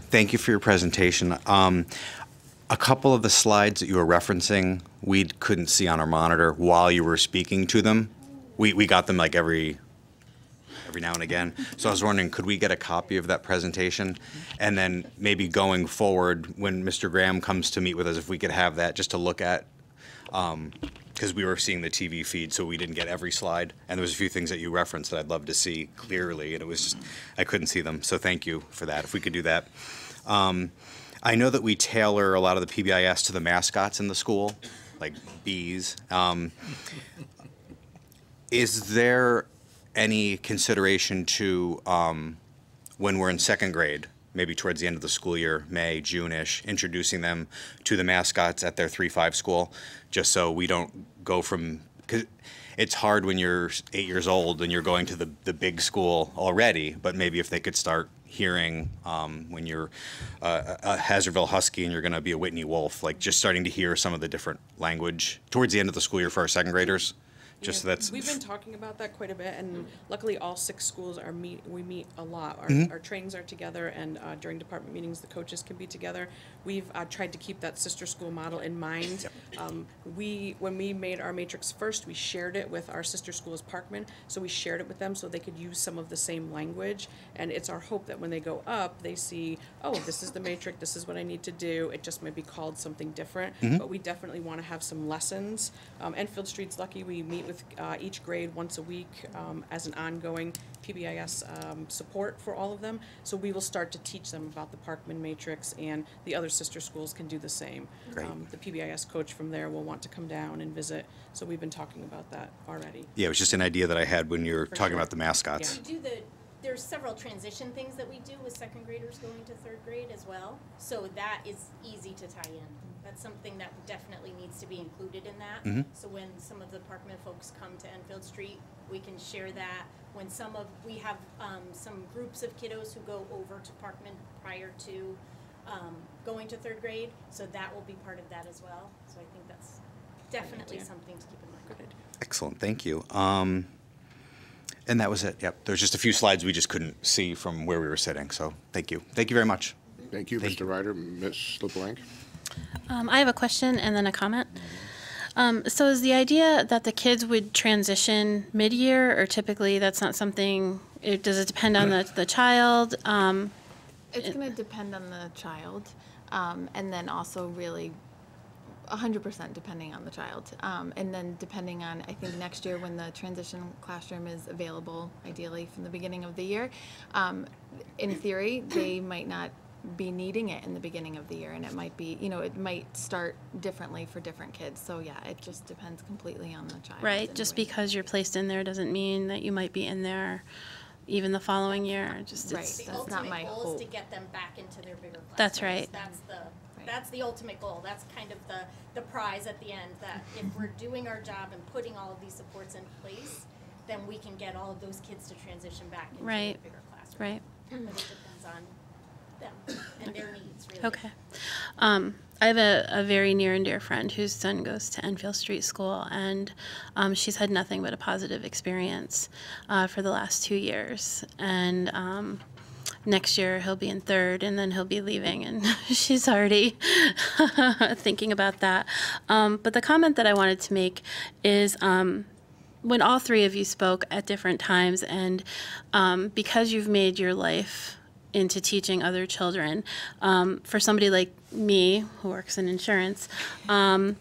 Thank you for your presentation. A couple of the slides that you were referencing, we couldn't see on our monitor while you were speaking to them. We got them like every now and again. So I was wondering, could we get a copy of that presentation? And then maybe going forward, when Mr. Graham comes to meet with us, if we could have that just to look at, because we were seeing the TV feed, so we didn't get every slide. And there was a few things that you referenced that I'd love to see clearly, and it was just, I couldn't see them. So thank you for that, if we could do that. I know that we tailor a lot of the PBIS to the mascots in the school, like bees. Is there any consideration to, when we're in second grade, maybe towards the end of the school year, May, June-ish, introducing them to the mascots at their 3-5 school, just so we don't go from, because it's hard when you're 8 years old and you're going to the big school already, but maybe if they could start hearing when you're a Hazardville Husky and you're going to be a Whitney Wolf, like just starting to hear some of the different language towards the end of the school year for our second graders. Just so that's. We've been talking about that quite a bit, and luckily all 6 schools are we meet a lot. Our trainings are together, and during department meetings, the coaches can be together. We've tried to keep that sister school model in mind. Yep. When we made our matrix first, we shared it with our sister schools, Parkman, so we shared it with them so they could use some of the same language, and it's our hope that when they go up, they see, oh, this is the matrix, this is what I need to do. It just might be called something different, but we definitely want to have some lessons. Enfield Street's lucky we meet with each grade once a week as an ongoing PBIS support for all of them. So we will start to teach them about the Parkman matrix, and the other sister schools can do the same. The PBIS coach from there will want to come down and visit. So we've been talking about that already. Yeah, it was just an idea that I had when you were talking about the mascots. We do there's several transition things that we do with second graders going to third grade as well. So that is easy to tie in. That's something that definitely needs to be included in that. So when some of the Parkman folks come to Enfield Street, we can share that. When we have some groups of kiddos who go over to Parkman prior to going to third grade, so that will be part of that as well. So I think that's definitely something to keep in mind. Good idea. Excellent, thank you. And that was it. Yep, there's just a few slides we just couldn't see from where we were sitting. So thank you. Thank you very much. Thank you, Mr. Ryder. Ms. LeBlanc? I have a question and then a comment. So is the idea that the kids would transition mid-year, or typically that's not something, does it depend on the child? It's going to depend on the child, and then also really 100% depending on the child. And then depending on, I think next year when the transition classroom is available, ideally from the beginning of the year, in theory, they might not be needing it in the beginning of the year, and it might be, it might start differently for different kids. So yeah, it just depends completely on the child. Right, just because you're placed in there doesn't mean that you might be in there even the following year. Just right. That's not my goal. Is to get them back into their bigger classes. That's right. That's the ultimate goal. That's kind of the prize at the end, that if we're doing our job and putting all of these supports in place, then we can get all of those kids to transition back into their bigger classroom. Right. But it depends on them and their needs, really. Okay. I have a very near and dear friend whose son goes to Enfield Street School, and she's had nothing but a positive experience for the last 2 years. And next year he'll be in third, and then he'll be leaving, and she's already thinking about that. But the comment that I wanted to make is when all 3 of you spoke at different times, and because you've made your life into teaching other children, for somebody like me who works in insurance, I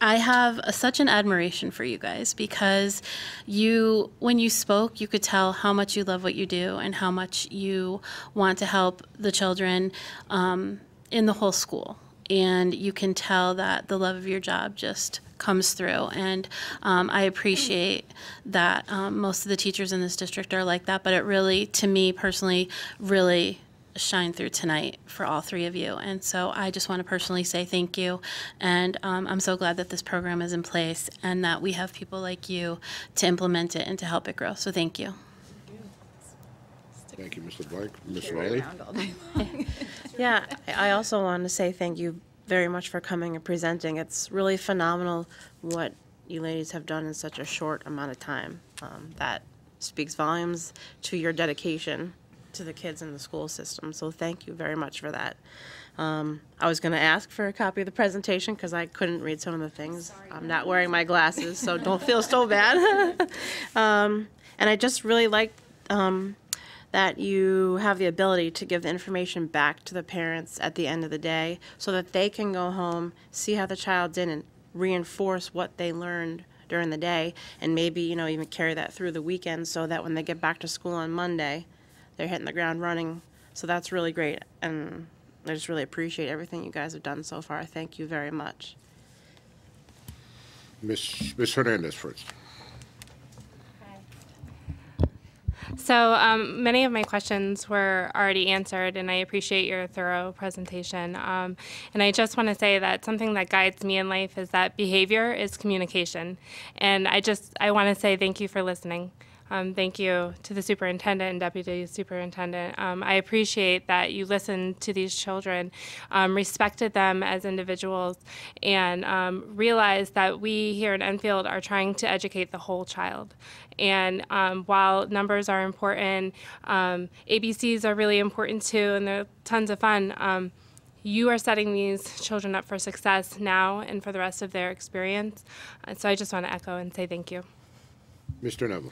have such an admiration for you guys, because when you spoke, you could tell how much you love what you do and how much you want to help the children in the whole school. And you can tell that the love of your job just comes through. And I appreciate that most of the teachers in this district are like that, but it really, to me personally, really shine through tonight for all 3 of you. And so I just want to personally say thank you. And I'm so glad that this program is in place and that we have people like you to implement it and to help it grow. So thank you. Thank you, Mr. Blank. Ms. Riley? Yeah, I also want to say thank you very much for coming and presenting. It's really phenomenal what you ladies have done in such a short amount of time. That speaks volumes to your dedication to the kids in the school system. So thank you very much for that. I was going to ask for a copy of the presentation because I couldn't read some of the things. I'm not wearing my glasses, so don't feel so bad. And I just really like that you have the ability to give the information back to the parents at the end of the day so that they can go home, see how the child did, and reinforce what they learned during the day, and maybe, you know, even carry that through the weekend so that when they get back to school on Monday, they're hitting the ground running. So that's really great, and I just really appreciate everything you guys have done so far. Thank you very much. Ms. Hernandez first. So many of my questions were already answered, and I appreciate your thorough presentation. And I just want to say that something that guides me in life is that behavior is communication. And I want to say thank you for listening. Thank you to the superintendent and deputy superintendent. I appreciate that you listened to these children, respected them as individuals, and realized that we here in Enfield are trying to educate the whole child. And while numbers are important, ABCs are really important too, and they're tons of fun. You are setting these children up for success now and for the rest of their experience. So I just want to echo and say thank you. Mr. Neville.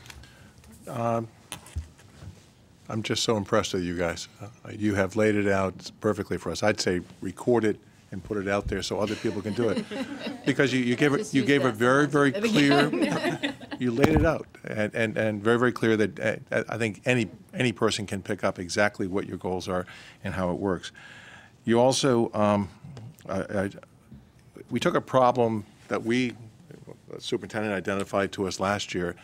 I'm just so impressed with you guys. You have laid it out perfectly for us. I'd say record it and put it out there so other people can do it, because you gave a very, very clear. You laid it out and very, very clear that I think any person can pick up exactly what your goals are and how it works. You also we took a problem that the superintendent identified to us last year.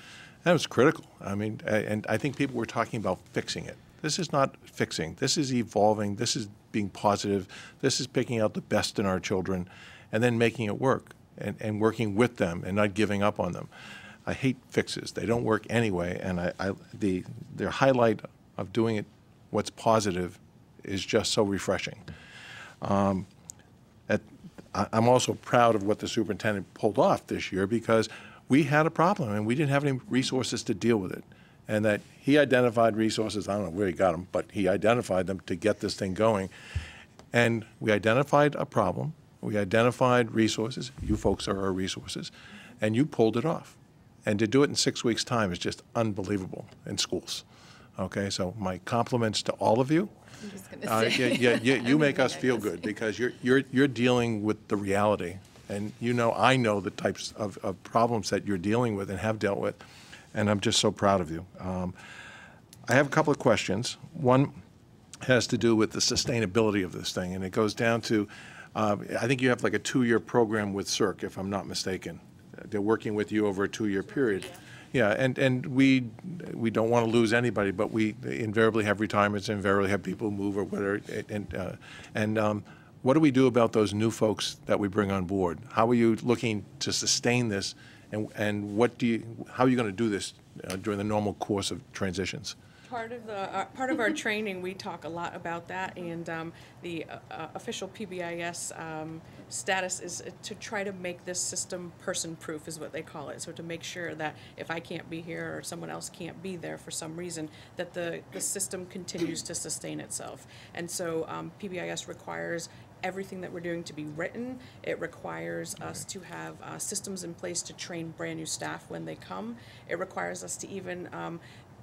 That was critical. I mean, and I think people were talking about fixing it. This is not fixing. This is evolving. This is being positive. This is picking out the best in our children and then making it work and working with them and not giving up on them. I hate fixes. They don't work anyway, and their highlight of doing it, what's positive, is just so refreshing. I'm also proud of what the superintendent pulled off this year, because we had a problem and we didn't have any resources to deal with it. And that he identified resources, I don't know where he got them, but he identified them to get this thing going. And we identified a problem, we identified resources, you folks are our resources, and you pulled it off. And to do it in 6 weeks' time is just unbelievable in schools. Okay, so my compliments to all of you. You make us feel good, because you're dealing with the reality. And I know the types of problems that you're dealing with and have dealt with, and I'm just so proud of you. I have a couple of questions. One has to do with the sustainability of this thing, and it goes down to, I think you have like a 2-year program with CERC, if I'm not mistaken. They're working with you over a 2-year period. Yeah, and we don't want to lose anybody, but we invariably have retirements, invariably have people move or whatever, and what do we do about those new folks that we bring on board? How are you looking to sustain this, and how are you going to do this during the normal course of transitions? Part of our training, we talk a lot about that, and the official PBIS status is to try to make this system person-proof, is what they call it. So to make sure that if I can't be here or someone else can't be there for some reason, that the system continues to sustain itself. And so PBIS requires everything that we're doing to be written. It requires us to have systems in place to train brand new staff when they come. It requires us to even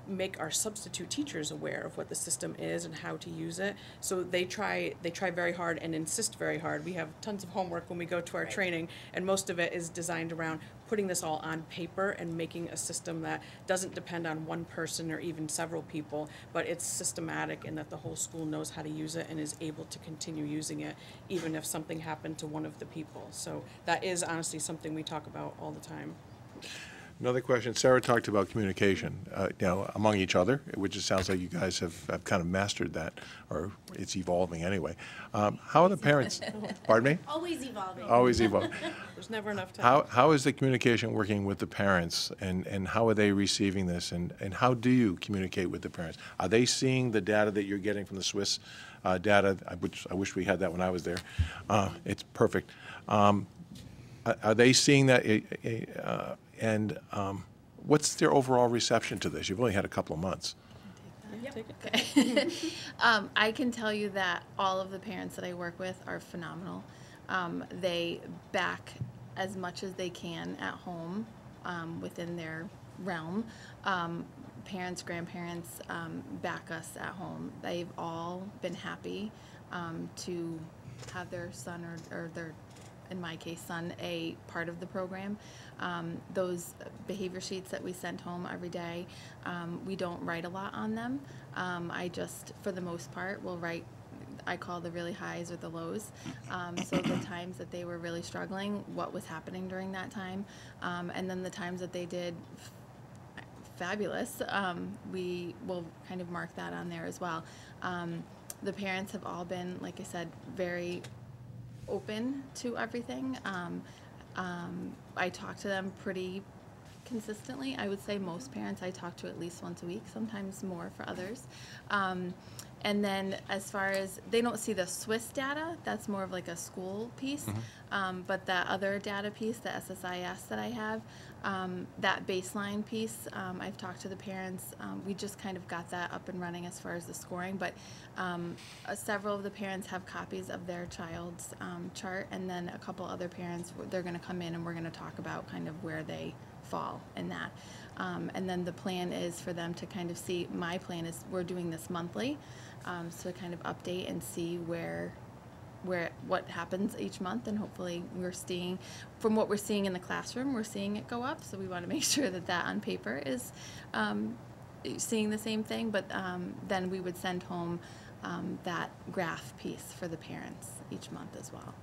make our substitute teachers aware of what the system is and how to use it. So they try very hard and insist very hard. We have tons of homework when we go to our training, and most of it is designed around putting this all on paper and making a system that doesn't depend on one person or even several people, but it's systematic and that the whole school knows how to use it and is able to continue using it even if something happened to one of the people. So that is honestly something we talk about all the time. Another question. Sarah talked about communication, among each other, which it sounds like you guys have kind of mastered that, or it's evolving anyway. How are the parents? Pardon me? Always evolving. Always evolving. There's never enough time. How is the communication working with the parents, and how are they receiving this, and how do you communicate with the parents? Are they seeing the data that you're getting from the Swiss data? I wish we had that when I was there. It's perfect. Are they seeing that? And what's their overall reception to this? You've only had a couple of months. Okay. I can tell you that all of the parents that I work with are phenomenal. They back as much as they can at home within their realm. Parents, grandparents back us at home. They've all been happy to have their son or their, in my case, son, a part of the program. Those behavior sheets that we send home every day, we don't write a lot on them. I just, for the most part, will write, I call the really highs or the lows. So the times that they were really struggling, what was happening during that time, and then the times that they did fabulous, we will kind of mark that on there as well. The parents have all been, like I said, very open to everything. I talk to them pretty consistently. I would say most parents I talk to at least once a week, sometimes more for others. And then as far as, they don't see the Swiss data, that's more of like a school piece, but that other data piece, the SSIS that I have, that baseline piece, I've talked to the parents. We just kind of got that up and running as far as the scoring, but several of the parents have copies of their child's chart, and then a couple other parents, they're going to come in and we're going to talk about kind of where they fall in that. And then the plan is for them to kind of see, my plan is we're doing this monthly, so kind of update and see what happens each month, and hopefully we're seeing, from what we're seeing in the classroom, we're seeing it go up, so we want to make sure that that on paper is seeing the same thing, but then we would send home that graph piece for the parents each month as well.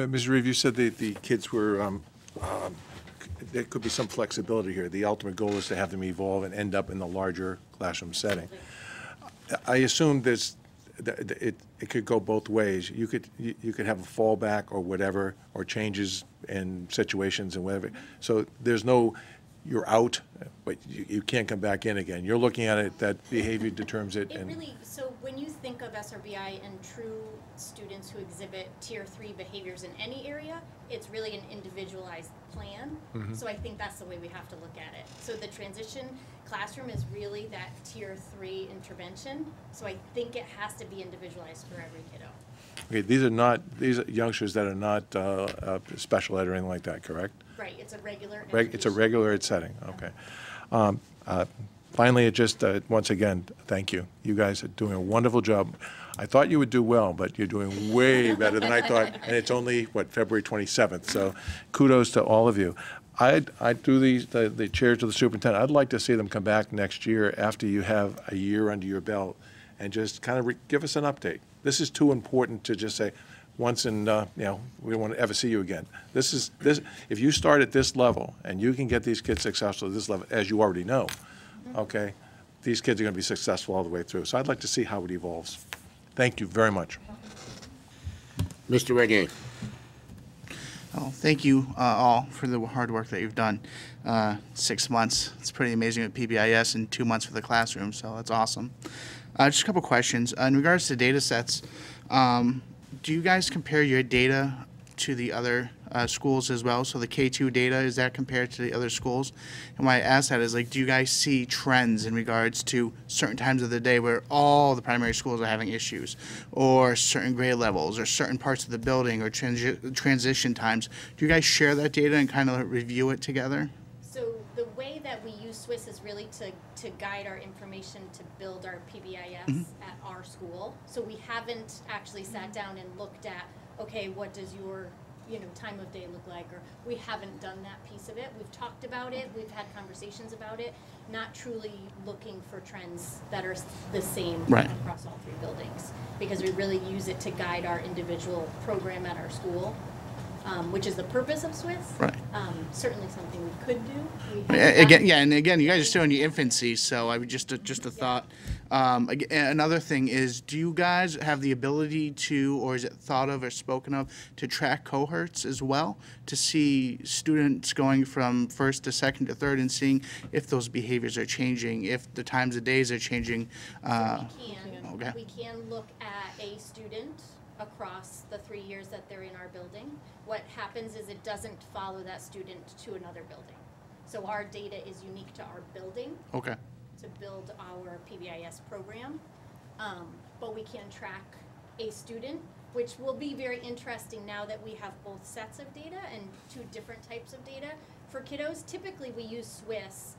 Ms. Reeve, you said the kids were, there could be some flexibility here. The ultimate goal is to have them evolve and end up in the larger classroom setting. I assume it could go both ways. You could have a fallback or whatever, or changes in situations and whatever. So there's no, you're out, but you can't come back in again. You're looking at it, that behavior determines it. It really, so when you think of SRBI and true students who exhibit tier 3 behaviors in any area, it's really an individualized plan. So I think that's the way we have to look at it. So the transition classroom is really that tier 3 intervention. So I think it has to be individualized for every kiddo. Okay, these are youngsters that are not special ed or anything like that, correct? Right, it's a regular It's a regular ed setting, okay. Finally, once again, thank you. You guys are doing a wonderful job. I thought you would do well, but you're doing way better than I thought, and it's only, February 27th, so kudos to all of you. I do the chairs to the superintendent. I'd like to see them come back next year after you have a year under your belt and just kind of give us an update. This is too important to just say once and, we don't want to ever see you again. If you start at this level and you can get these kids successful at this level, as you already know, okay, these kids are going to be successful all the way through. So I'd like to see how it evolves. Thank you very much. Mr. Renier. Oh, thank you all for the hard work that you've done. 6 months, it's pretty amazing with PBIS, and 2 months for the classroom, so that's awesome. Just a couple questions. In regards to data sets, do you guys compare your data to the other schools as well? So the K2 data, is that compared to the other schools? And why I ask that is, do you guys see trends in regards to certain times of the day where all the primary schools are having issues, or certain grade levels, or certain parts of the building, or transition times? Do you guys share that data and kind of review it together? So the way that we use Swiss is really to guide our information to build our PBIS at our school. So we haven't actually sat down and looked at, okay, what does your time of day look like, or we haven't done that piece of it. We've talked about it, we've had conversations about it, not truly looking for trends that are the same across all 3 buildings, because we really use it to guide our individual program at our school. which is the purpose of Swiss. Right. Certainly something we could do. We Yeah, haven't Again, done- yeah, and again, you guys are still in your infancy, so I would just a thought. Another thing is, do you guys have the ability to, or is it thought of or spoken of, to track cohorts as well, to see students going from first to second to third and seeing if those behaviors are changing, if the times of days are changing? Okay. We can look at a student across the 3 years that they're in our building. What happens is it doesn't follow that student to another building. So our data is unique to our building Okay. to build our PBIS program. But we can track a student, which will be very interesting now that we have both sets of data and two different types of data. For kiddos, typically we use Swiss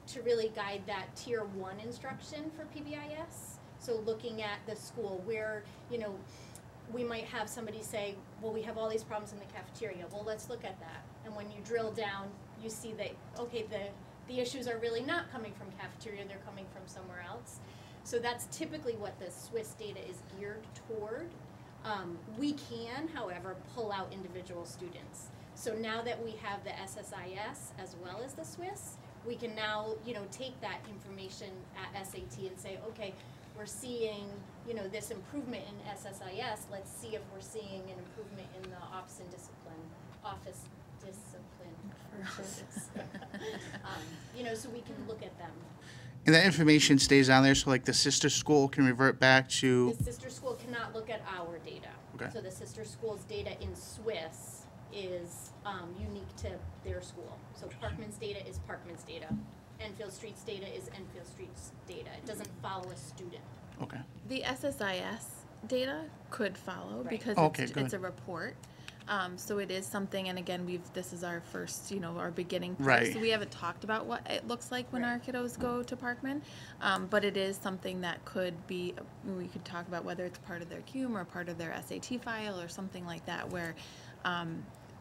to really guide that tier 1 instruction for PBIS. So looking at the school where, you know, we might have somebody say, well, we have all these problems in the cafeteria. Well, let's look at that. And when you drill down, you see that, okay, the issues are really not coming from cafeteria, they're coming from somewhere else. So that's typically what the Swiss data is geared toward. We can, however, pull out individual students. So now that we have the SSIS as well as the Swiss, we can now, you know, take that information at SAT and say, okay, we're seeing, you know, this improvement in SSIS. Let's see if we're seeing an improvement in the office discipline. You know, so we can look at them. And that information stays on there, so like the sister school can revert back to. The sister school cannot look at our data. Okay. So the sister school's data in Swiss is unique to their school. So Parkman's data is Parkman's data. Enfield Street's data is Enfield Street's data. It doesn't follow a student. Okay. The SSIS data could follow Right. because Okay, it's good. a report. So it is something, and again, this is our first, you know, our beginning part. Right. So we haven't talked about what it looks like when our kiddos go to Parkman, but it is something that could be, we could talk about whether it's part of their CUME or part of their SAT file or something like that, where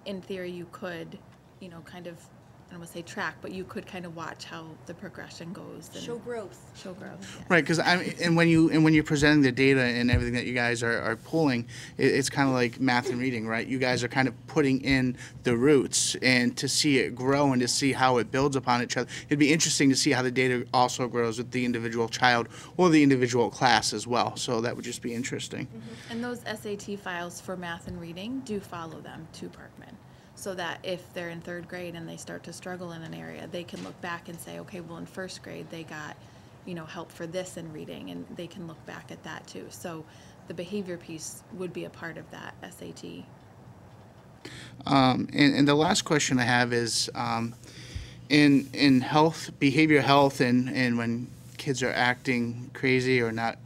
in theory you could, you know, kind of, I don't want to say track, but you could kind of watch how the progression goes. And Show growth. Show growth. Yeah. Right, because and when you're presenting the data and everything that you guys are pulling, it's kind of like math and reading, right? You guys are kind of putting in the roots, and to see it grow and to see how it builds upon each other, it'd be interesting to see how the data also grows with the individual child or the individual class as well. So that would just be interesting. And those SAT files for math and reading do follow them to Parkman. So that if they're in 3rd grade and they start to struggle in an area, they can look back and say, okay, well in 1st grade they got, you know, help for this in reading, and they can look back at that too. So the behavior piece would be a part of that SAT. And the last question I have is, in health, behavioral health, and when kids are acting crazy or not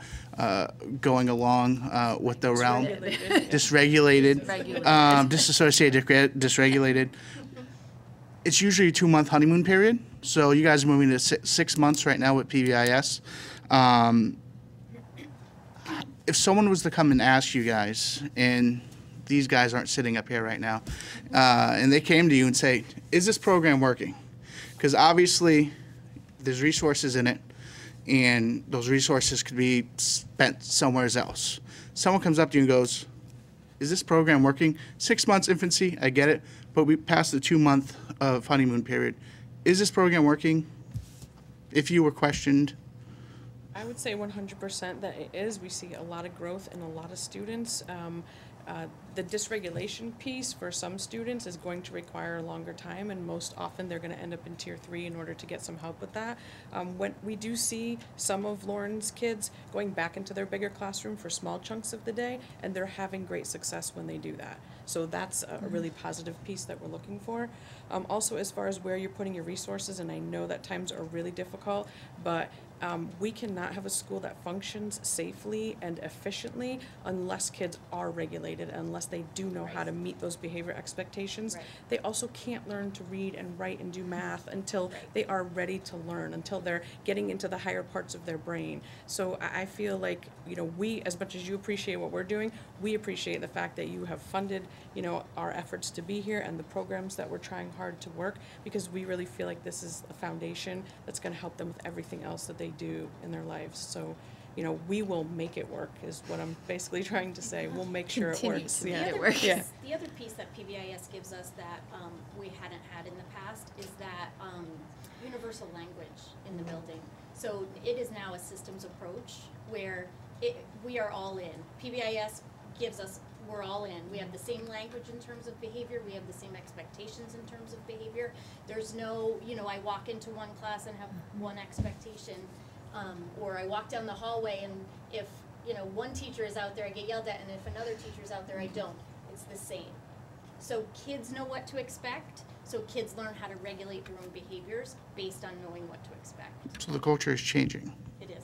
going along with the realm, dysregulated, disassociated, dysregulated. It's usually a 2-month honeymoon period. So you guys are moving to 6 months right now with PBIS. If someone was to come and ask you guys, and these guys aren't sitting up here right now, and they came to you and say, is this program working? Because obviously there's resources in it, and those resources could be spent somewhere else. Someone comes up to you and goes, is this program working? 6 months infancy, I get it, but we passed the 2-month of honeymoon period. Is this program working? If you were questioned. I would say 100% that it is. We see a lot of growth in a lot of students. The dysregulation piece for some students is going to require a longer time, and most often they're going to end up in tier 3 in order to get some help with that. When we do see some of Lauren's kids going back into their bigger classroom for small chunks of the day, and they're having great success when they do that. So that's a really positive piece that we're looking for. Also, as far as where you're putting your resources, and I know that times are really difficult, but we cannot have a school that functions safely and efficiently unless kids are regulated, unless they do know how to meet those behavior expectations. They also can't learn to read and write and do math until they are ready to learn, until they're getting into the higher parts of their brain. So I feel like, you know, we, as much as you appreciate what we're doing, we appreciate the fact that you have funded, you know, our efforts to be here and the programs that we're trying hard to work, because we really feel like this is a foundation that's going to help them with everything else that they do in their lives. So we will make it work is what I'm basically trying to say. We'll make sure it Continue works. to Yeah. make it work. Yeah. The other piece that PBIS gives us that we hadn't had in the past is that universal language in the building. So it is now a systems approach where we are all in. PBIS gives us, we're all in. We have the same language in terms of behavior. We have the same expectations in terms of behavior. There's no, I walk into one class and have one expectation, or I walk down the hallway and if, one teacher is out there, I get yelled at, and if another teacher is out there, I don't. It's the same. So kids know what to expect. So kids learn how to regulate their own behaviors based on knowing what to expect. So the culture is changing. It is.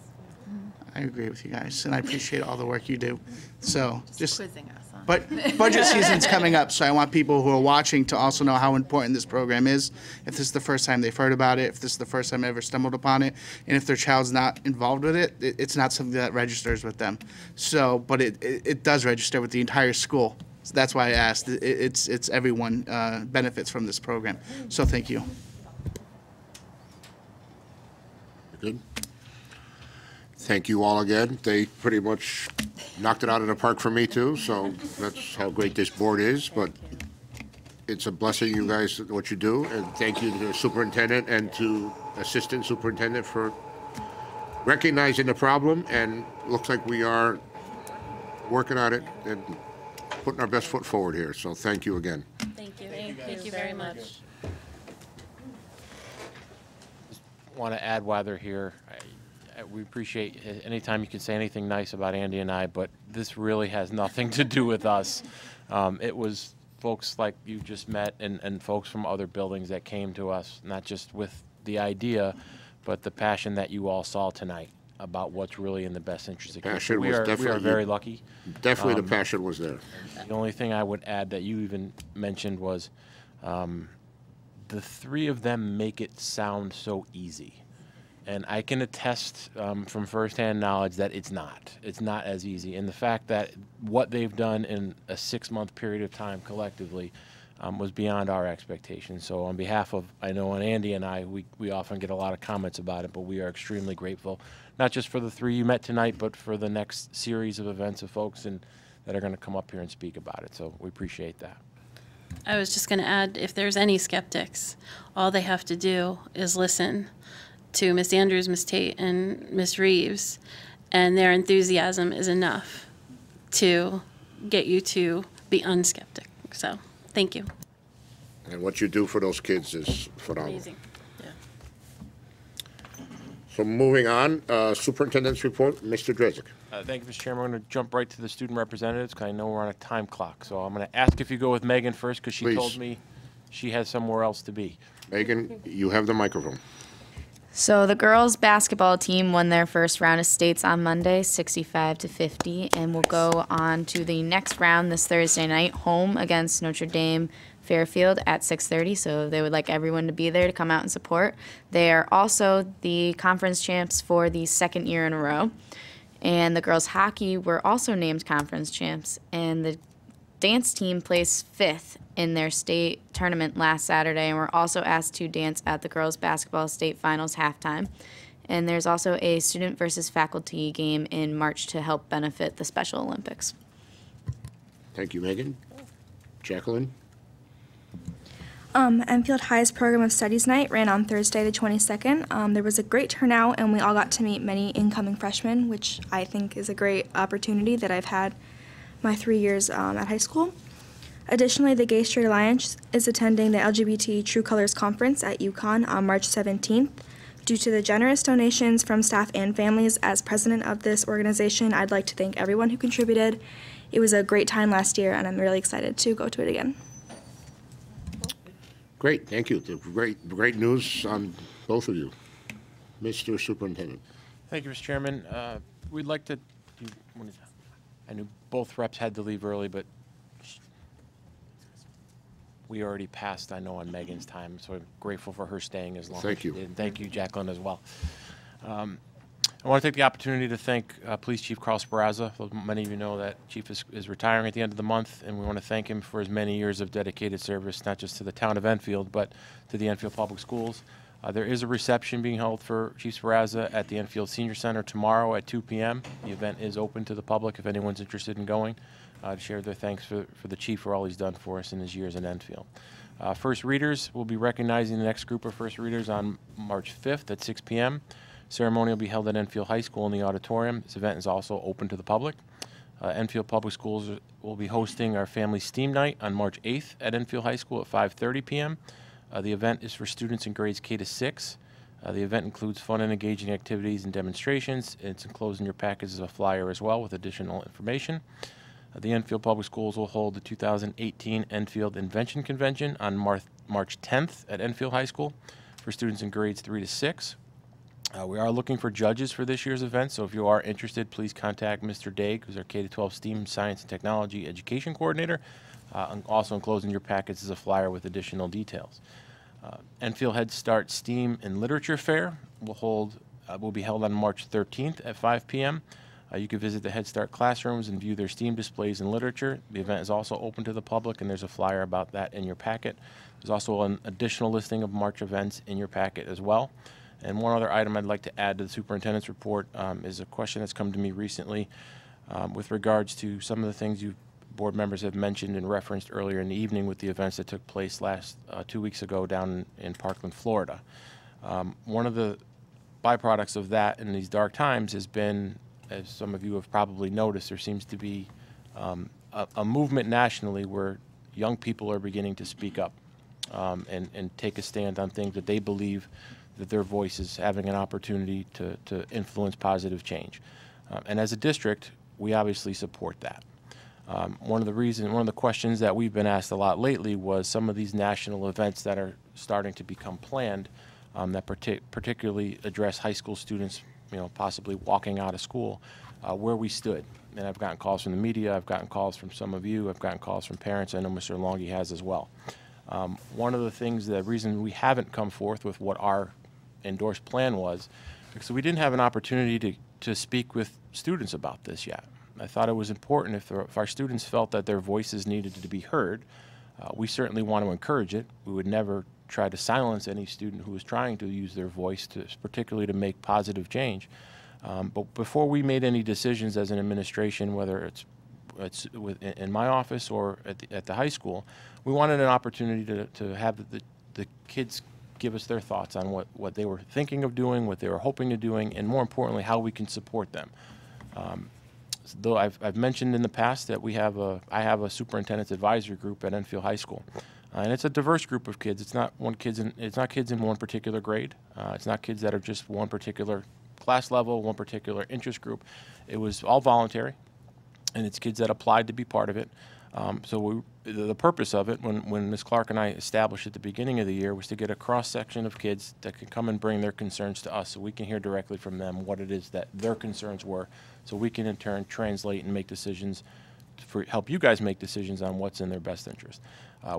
I agree with you guys, and I appreciate all the work you do. So just quizzing us, huh? But budget season's coming up, so I want people who are watching to also know how important this program is. If this is the first time they've heard about it, if this is the first time they ever stumbled upon it, and if their child's not involved with it, it's not something that registers with them. So, but it does register with the entire school. So that's why I asked. It's everyone benefits from this program. So thank you. Good. Thank you all again. They pretty much knocked it out of the park for me too, so that's how great this board is. But it's a blessing, you guys, what you do, and thank you to the superintendent and to assistant superintendent for recognizing the problem, and looks like we are working on it and putting our best foot forward here. So thank you again. Thank you. Thank you very much. Want to add while they're here, we appreciate anytime you can say anything nice about Andy and I, but this really has nothing to do with us. It was folks like you just met and folks from other buildings that came to us, not just with the idea, but the passion that you all saw tonight about what's really in the best interest of kids. So we are very lucky. Definitely the passion was there. The only thing I would add that you even mentioned was the three of them make it sound so easy. And I can attest from firsthand knowledge that it's not. It's not as easy. And the fact that what they've done in a 6-month period of time collectively was beyond our expectations. So on behalf of, I know, and Andy and I, we often get a lot of comments about it, but we are extremely grateful, not just for the three you met tonight, but for the next series of events of folks that are going to come up here and speak about it. So we appreciate that. I was just going to add, if there's any skeptics, all they have to do is listen to Miss Andrews, Miss Tate, and Miss Reeves, and their enthusiasm is enough to get you to be unskeptic. So, thank you. And what you do for those kids is phenomenal. Amazing. Yeah. So moving on, superintendent's report, Mr. Drezik. Thank you, Mr. Chairman. We're going to jump right to the student representatives because I know we're on a time clock. So I'm going to ask if you go with Megan first because she Please. told me she has somewhere else to be. Megan, you have the microphone. So the girls basketball team won their first round of states on Monday, 65-50, and will go on to the next round this Thursday night, home against Notre Dame Fairfield at 6:30. So they would like everyone to be there to come out and support. They are also the conference champs for the second year in a row. And the girls hockey were also named conference champs, and the dance team placed 5th in their state tournament last Saturday, and were also asked to dance at the girls basketball state finals halftime. And there's also a student versus faculty game in March to help benefit the Special Olympics. Thank you, Megan. Jacqueline? Enfield High's Program of Studies Night ran on Thursday the 22nd. There was a great turnout, and we all got to meet many incoming freshmen, which I think is a great opportunity that I've had my 3 years at high school. Additionally, the Gay Straight Alliance is attending the LGBT True Colors Conference at UConn on March 17th. Due to the generous donations from staff and families, as president of this organization, I'd like to thank everyone who contributed. It was a great time last year, and I'm really excited to go to it again. Great, thank you. Great news on both of you. Mr. Superintendent. Thank you, Mr. Chairman. We'd like to, I knew both reps had to leave early, but we already passed, I know, on Megan's time, so I'm grateful for her staying as long Thank as she you. did. And thank you, Jacqueline, as well. I want to take the opportunity to thank Police Chief Carl Sparazza. Many of you know that Chief is retiring at the end of the month, and we want to thank him for his many years of dedicated service, not just to the town of Enfield, but to the Enfield Public Schools. There is a reception being held for Chief Sparaza at the Enfield Senior Center tomorrow at 2 p.m. The event is open to the public if anyone's interested in going to share their thanks for the Chief for all he's done for us in his years in Enfield. First readers, will be recognizing the next group of first readers on March 5th at 6 p.m. Ceremony will be held at Enfield High School in the auditorium. This event is also open to the public. Enfield Public Schools will be hosting our Family STEAM Night on March 8th at Enfield High School at 5:30 p.m. The event is for students in grades K to 6. The event includes fun and engaging activities and demonstrations. It's enclosed in your package as a flyer as well with additional information. The Enfield Public Schools will hold the 2018 Enfield Invention Convention on March 10th at Enfield High School for students in grades 3 to 6. We are looking for judges for this year's event, so if you are interested, please contact Mr. Daig, who's our K-12 STEAM Science and Technology Education Coordinator. Also enclosed in your packets is a flyer with additional details. Enfield Head Start STEAM and Literature Fair will be held on March 13th at 5 p.m. You can visit the Head Start classrooms and view their STEAM displays in literature. The event is also open to the public, and there's a flyer about that in your packet. There's also an additional listing of March events in your packet as well. And one other item I'd like to add to the superintendent's report is a question that's come to me recently with regards to some of the things you board members have mentioned and referenced earlier in the evening with the events that took place 2 weeks ago down in Parkland, Florida. One of the byproducts of that in these dark times has been, as some of you have probably noticed, there seems to be a movement nationally where young people are beginning to speak up and take a stand on things that they believe that their voice is having an opportunity to influence positive change. And as a district, we obviously support that. One of the questions that we've been asked a lot lately was some of these national events that are starting to become planned that particularly address high school students, possibly walking out of school, where we stood. And I've gotten calls from the media, I've gotten calls from some of you, I've gotten calls from parents, I know Mr. Longi has as well. One of the reason we haven't come forth with what our endorsed plan was, because we didn't have an opportunity to speak with students about this yet. I thought it was important if our students felt that their voices needed to be heard. We certainly want to encourage it. We would never try to silence any student who was trying to use their voice, particularly to make positive change. But before we made any decisions as an administration, whether it's in my office or at the high school, we wanted an opportunity to have the kids give us their thoughts on what they were thinking of doing, what they were hoping to doing, and more importantly, how we can support them. Though I've mentioned in the past that I have a superintendent's advisory group at Enfield High School, and it's a diverse group of kids. It's not kids in one particular grade. It's not kids that are just one particular class level, one particular interest group. It was all voluntary, and it's kids that applied to be part of it. So the purpose of it, when Ms. Clark and I established at the beginning of the year, was to get a cross-section of kids that could come and bring their concerns to us so we can hear directly from them what it is that their concerns were, so we can in turn translate and make decisions, help you guys make decisions on what's in their best interest.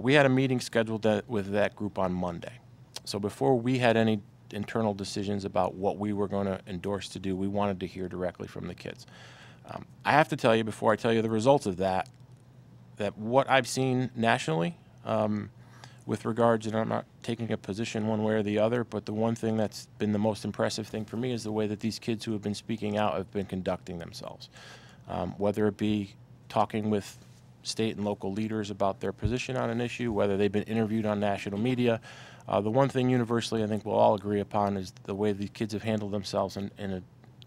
We had a meeting scheduled with that group on Monday. So before we had any internal decisions about what we were going to endorse to do, we wanted to hear directly from the kids. I have to tell you, before I tell you the results of that what I've seen nationally with regards, and I'm not taking a position one way or the other, but the one thing that's been the most impressive thing for me is the way that these kids who have been speaking out have been conducting themselves. Whether it be talking with state and local leaders about their position on an issue, whether they've been interviewed on national media. The one thing universally I think we'll all agree upon is the way the kids have handled themselves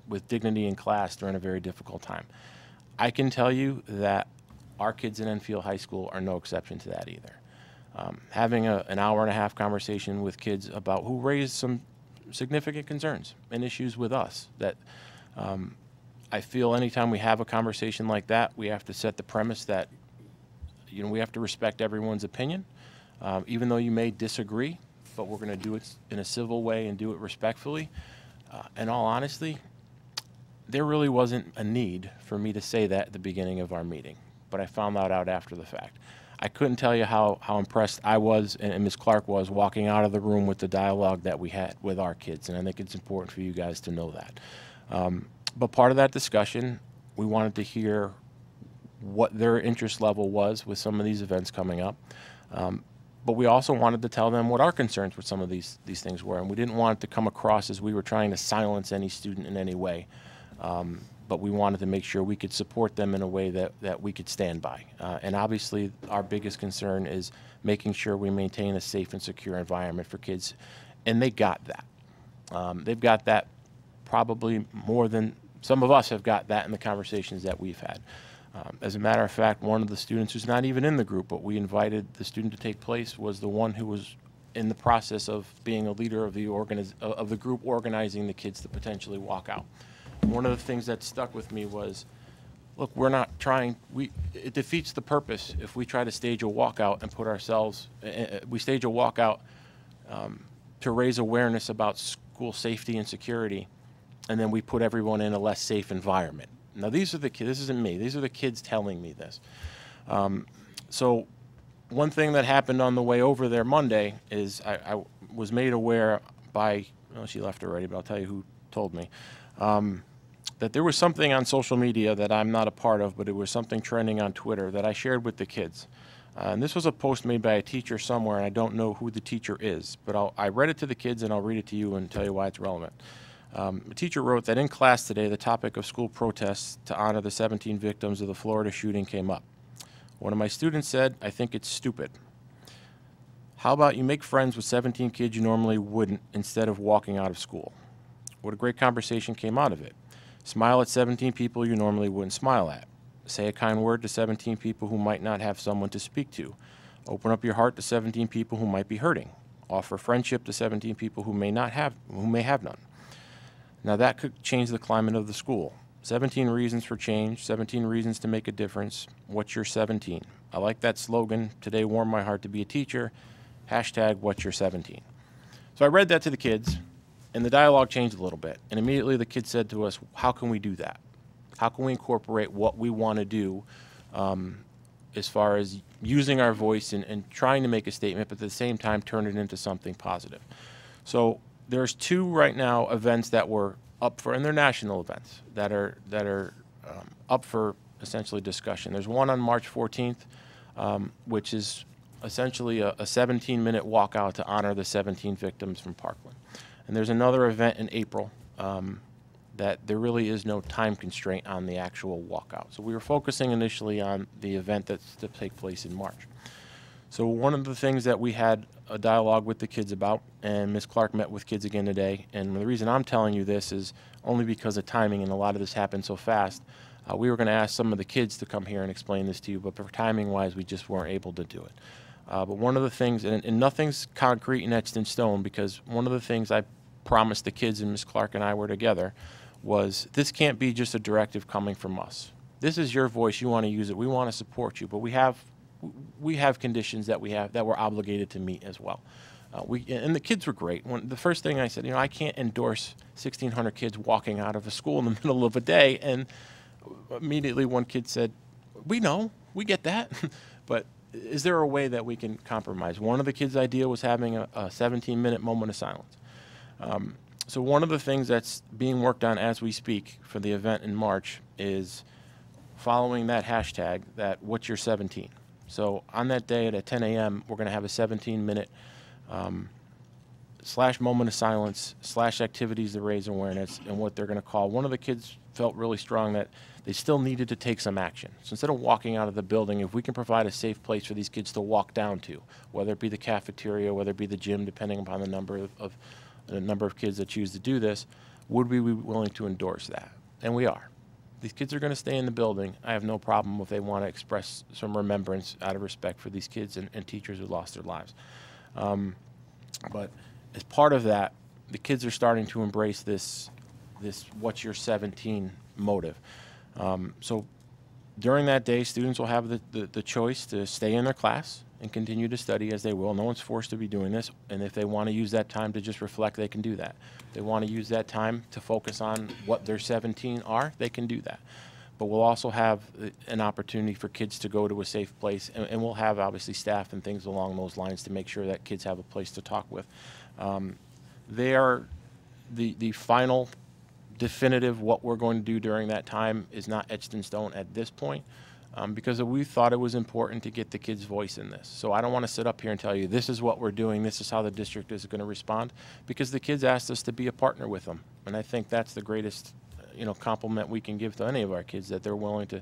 with dignity in class during a very difficult time. I can tell you that our kids in Enfield High School are no exception to that either. Having an hour-and-a-half conversation with kids about who raised some significant concerns and issues with us that I feel anytime we have a conversation like that, we have to set the premise that we have to respect everyone's opinion, even though you may disagree, but we're going to do it in a civil way and do it respectfully. In all honesty, there really wasn't a need for me to say that at the beginning of our meeting, but I found that out after the fact. I couldn't tell you how impressed I was and Ms. Clark was walking out of the room with the dialogue that we had with our kids, and I think it's important for you guys to know that. But part of that discussion, we wanted to hear what their interest level was with some of these events coming up. But we also wanted to tell them what our concerns with some of these things were, and we didn't want it to come across as we were trying to silence any student in any way. But we wanted to make sure we could support them in a way that we could stand by. And obviously, our biggest concern is making sure we maintain a safe and secure environment for kids, and they got that. They've got that probably more than some of us have got that in the conversations that we've had. As a matter of fact, one of the students who's not even in the group, but we invited the student to take place, was the one who was in the process of being a leader of the group organizing the kids to potentially walk out. One of the things that stuck with me was, look, we're not trying, it defeats the purpose if we try to stage a walkout and put ourselves, we stage a walkout to raise awareness about school safety and security, and then we put everyone in a less safe environment. Now, these are the kids, this isn't me, these are the kids telling me this. So one thing that happened on the way over there Monday is I was made aware by, well, she left already, but I'll tell you who told me, that there was something on social media that I'm not a part of, but it was something trending on Twitter that I shared with the kids. And this was a post made by a teacher somewhere, and I don't know who the teacher is, but I read it to the kids, and I'll read it to you and tell you why it's relevant. The teacher wrote that in class today, the topic of school protests to honor the 17 victims of the Florida shooting came up. One of my students said, "I think it's stupid. How about you make friends with 17 kids you normally wouldn't instead of walking out of school?" What a great conversation came out of it. Smile at 17 people you normally wouldn't smile at. Say a kind word to 17 people who might not have someone to speak to. Open up your heart to 17 people who might be hurting. Offer friendship to 17 people who may have none. Now that could change the climate of the school. 17 reasons for change, 17 reasons to make a difference. What's your 17? I like that slogan. Today warmed my heart to be a teacher. Hashtag what's your 17. So I read that to the kids, and the dialogue changed a little bit. And immediately the kids said to us, how can we do that? How can we incorporate what we want to do as far as using our voice and trying to make a statement, but at the same time turn it into something positive? So there's two right now events that were up for, and they're national events, that are up for essentially discussion. There's one on March 14th, which is essentially a 17-minute walkout to honor the 17 victims from Parkland. And there's another event in April that there really is no time constraint on the actual walkout. So we were focusing initially on the event that's to take place in March. So one of the things that we had a dialogue with the kids about, and Ms. Clark met with kids again today, and the reason I'm telling you this is only because of timing, and a lot of this happened so fast. We were going to ask some of the kids to come here and explain this to you, but for timing-wise, we just weren't able to do it. But one of the things, and nothing's concrete and etched in stone, because one of the things I promised the kids, and Ms. Clark and I were together, was this can't be just a directive coming from us. This is your voice. You want to use it. We want to support you, but we have conditions that we're obligated to meet as well. And the kids were great. The first thing I said, I can't endorse 1,600 kids walking out of a school in the middle of a day. And immediately one kid said, we know, we get that, but is there a way that we can compromise? One of the kids' idea was having a 17-minute moment of silence. So one of the things that's being worked on as we speak for the event in March is following that hashtag, that what's your 17? So on that day at 10 a.m., we're going to have a 17-minute / moment of silence / activities to raise awareness, and what they're going to call. One of the kids felt really strong that they still needed to take some action. So instead of walking out of the building, if we can provide a safe place for these kids to walk down to, whether it be the cafeteria, whether it be the gym, depending upon the number of kids that choose to do this, would we be willing to endorse that? And we are. These kids are going to stay in the building. I have no problem if they want to express some remembrance out of respect for these kids and teachers who lost their lives. But as part of that, the kids are starting to embrace this what's your 17 motive. So during that day, students will have the choice to stay in their class and continue to study as they will. No one's forced to be doing this. And if they want to use that time to just reflect, they can do that. If they want to use that time to focus on what their 17 are, they can do that. But we'll also have an opportunity for kids to go to a safe place, and we'll have obviously staff and things along those lines to make sure that kids have a place to talk with. They are the final definitive what we're going to do during that time is not etched in stone at this point. because we thought it was important to get the kids' voice in this. So I don't want to sit up here and tell you this is what we're doing, this is how the district is going to respond, because the kids asked us to be a partner with them. And I think that's the greatest compliment we can give to any of our kids, that they're willing to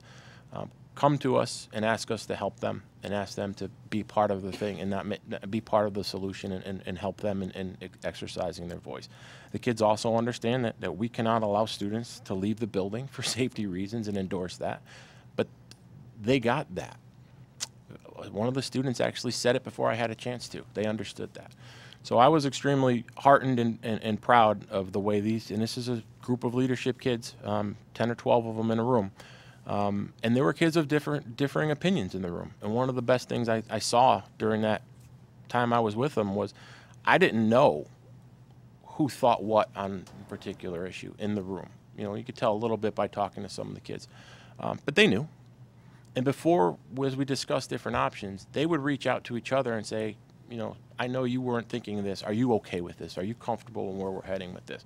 come to us and ask us to help them and ask them to be part of the thing and not be part of the solution and help them in exercising their voice. The kids also understand that we cannot allow students to leave the building for safety reasons and endorse that, but they got that. One of the students actually said it before I had a chance to. They understood that. So I was extremely heartened and proud of the way and this is a group of leadership kids, 10 or 12 of them in a room. And there were kids of differing opinions in the room. And one of the best things I saw during that time I was with them was I didn't know who thought what on a particular issue in the room. You could tell a little bit by talking to some of the kids. But they knew. And before, as we discussed different options, they would reach out to each other and say, I know you weren't thinking of this. Are you okay with this? Are you comfortable in where we're heading with this?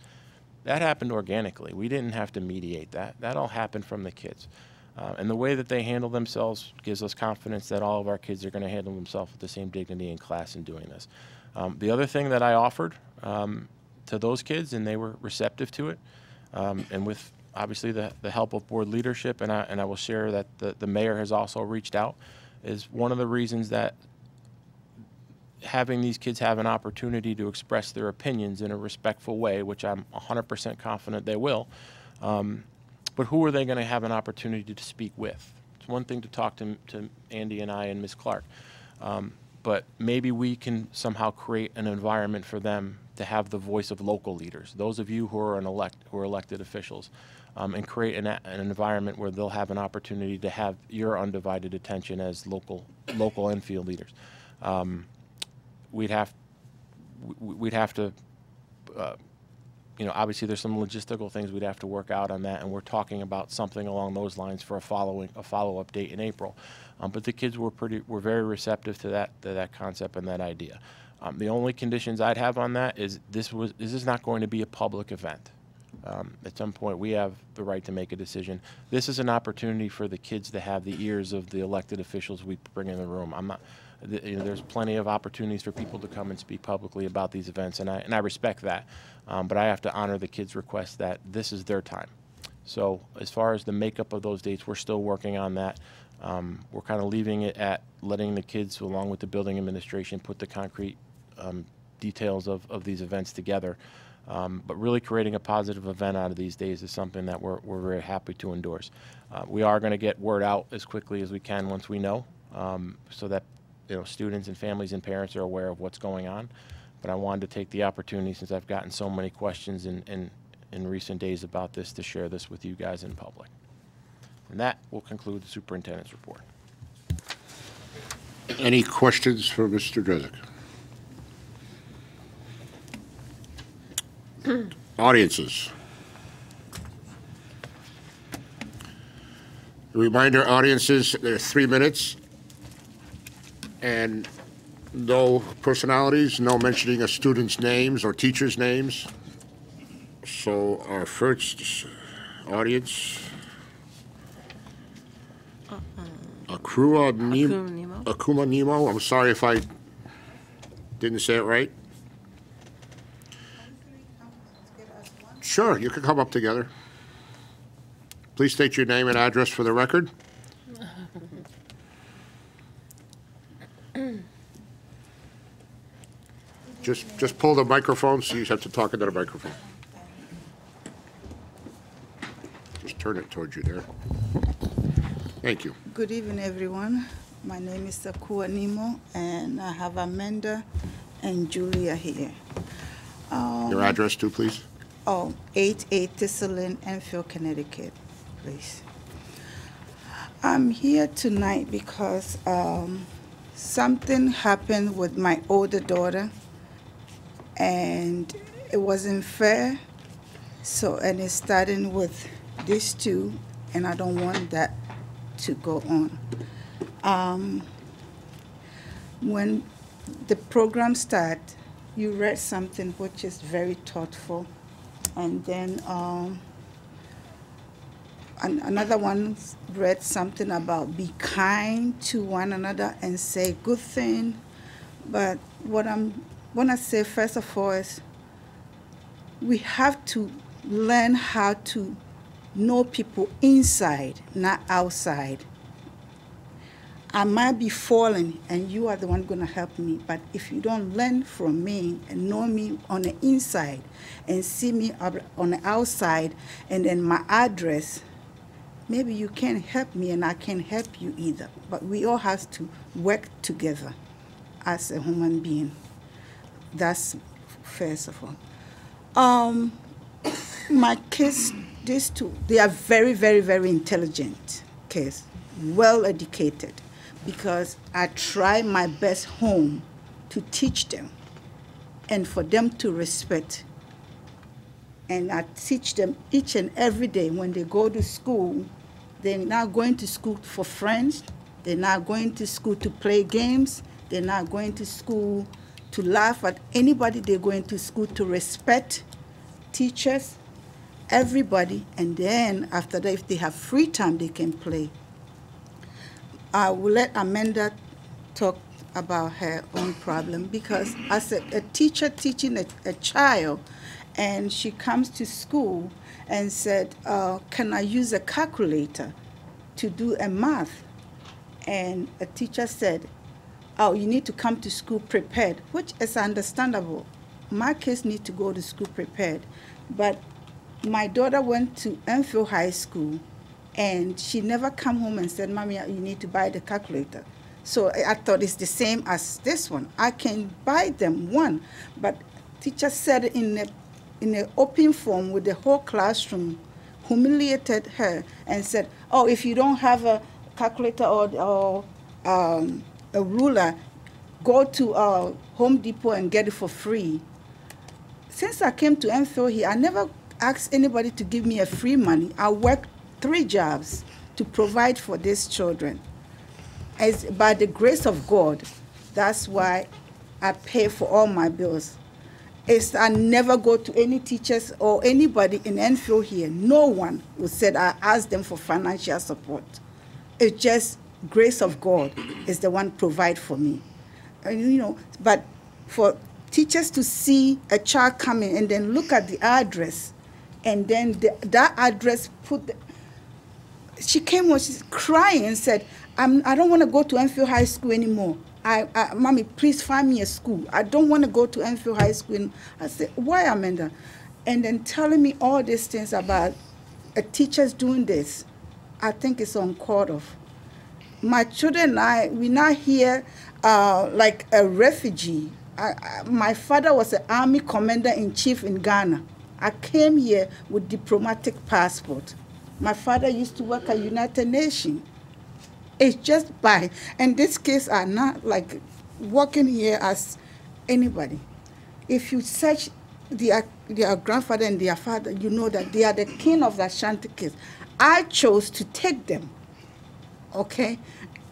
That happened organically. We didn't have to mediate that. That all happened from the kids. And the way that they handle themselves gives us confidence that all of our kids are going to handle themselves with the same dignity in class in doing this. The other thing that I offered to those kids, and they were receptive to it, and with obviously the help of board leadership, and I will share that the mayor has also reached out, is one of the reasons that having these kids have an opportunity to express their opinions in a respectful way, which I'm 100% confident they will, but who are they going to have an opportunity to speak with? It's one thing to talk to Andy and I and Ms. Clark, but maybe we can somehow create an environment for them to have the voice of local leaders, those of you who are elected officials, and create an environment where they'll have an opportunity to have your undivided attention as local and field leaders. We'd have to, obviously there's some logistical things we'd have to work out on that, and we're talking about something along those lines for a follow-up date in April. But the kids were very receptive to that concept and that idea. The only conditions I'd have on that is this is not going to be a public event. At some point, we have the right to make a decision. This is an opportunity for the kids to have the ears of the elected officials we bring in the room. There's plenty of opportunities for people to come and speak publicly about these events, and I respect that. But I have to honor the kids' request that this is their time. So as far as the makeup of those dates, we're still working on that. We're kind of leaving it at letting the kids, along with the building administration, put the concrete details of these events together. But really creating a positive event out of these days is something that we're very happy to endorse. We are going to get word out as quickly as we can once we know, so that students and families and parents are aware of what's going on. But I wanted to take the opportunity, since I've gotten so many questions in recent days about this, to share this with you guys in public. And that will conclude the superintendent's report. Any questions for Mr. Drezek? Audiences. A reminder, audiences, there are 3 minutes, and no personalities, no mentioning of students' names or teachers' names. So our first audience, Akuma Nemo. I'm sorry if I didn't say it right. Sure, you can come up together. Please state your name and address for the record. Just pull the microphone, so you have to talk into the microphone. Just turn it towards you there. Thank you. Good evening, everyone. My name is Akua Nemo, and I have Amanda and Julia here. Your address too, please. 88 Thistleton, Enfield, Connecticut, please. I'm here tonight because something happened with my older daughter, and it wasn't fair. And it's starting with these two, and I don't want that to go on. When the program started, you read something which is very thoughtful. And then another one read something about be kind to one another and say good thing. But what I'm going to say first of all is we have to learn how to know people inside, not outside. I might be falling and you are the one going to help me, but if you don't learn from me and know me on the inside and see me on the outside and then my address, maybe you can't help me and I can't help you either. But we all have to work together as a human being. That's first of all. My kids, these two, they are very, very, very intelligent kids, well educated, because I try my best home to teach them and for them to respect. And I teach them each and every day when they go to school. They're not going to school for friends. They're not going to school to play games. They're not going to school to laugh at anybody. They're going to school to respect teachers, everybody, and then after that, if they have free time, they can play. I will let Amanda talk about her own problem, because as a teacher teaching a child, and she comes to school and said, can I use a calculator to do a math? And a teacher said, oh, you need to come to school prepared, which is understandable. My kids need to go to school prepared. But my daughter went to Enfield High School, and she never come home and said, Mommy, you need to buy the calculator. So I thought it's the same as this one. I can buy them one, but teacher said in the open forum with the whole classroom, humiliated her and said, oh, if you don't have a calculator or a ruler, go to Home Depot and get it for free. Since I came to Enfield here, I never asked anybody to give me a free money. I worked 3 jobs to provide for these children. As by the grace of God, that's why I pay for all my bills. I never go to any teachers or anybody in Enfield here. No one who said I asked them for financial support. It's just grace of God is the one provide for me. And, but for teachers to see a child coming and then look at the address, and then that address she came when she's crying and said, I don't want to go to Enfield High School anymore. Mommy, please find me a school. I don't want to go to Enfield High School. I said, why, Amanda? And then telling me all these things about teachers doing this, I think it's uncalled of. My children and I, we're not here like a refugee. My father was an army commander-in-chief in Ghana. I came here with diplomatic passport. My father used to work at United Nations. It's just by, in this case, are not like working here as anybody. If you search their grandfather and their father, you know that they are the king of the Ashanti kids. I chose to take them, okay?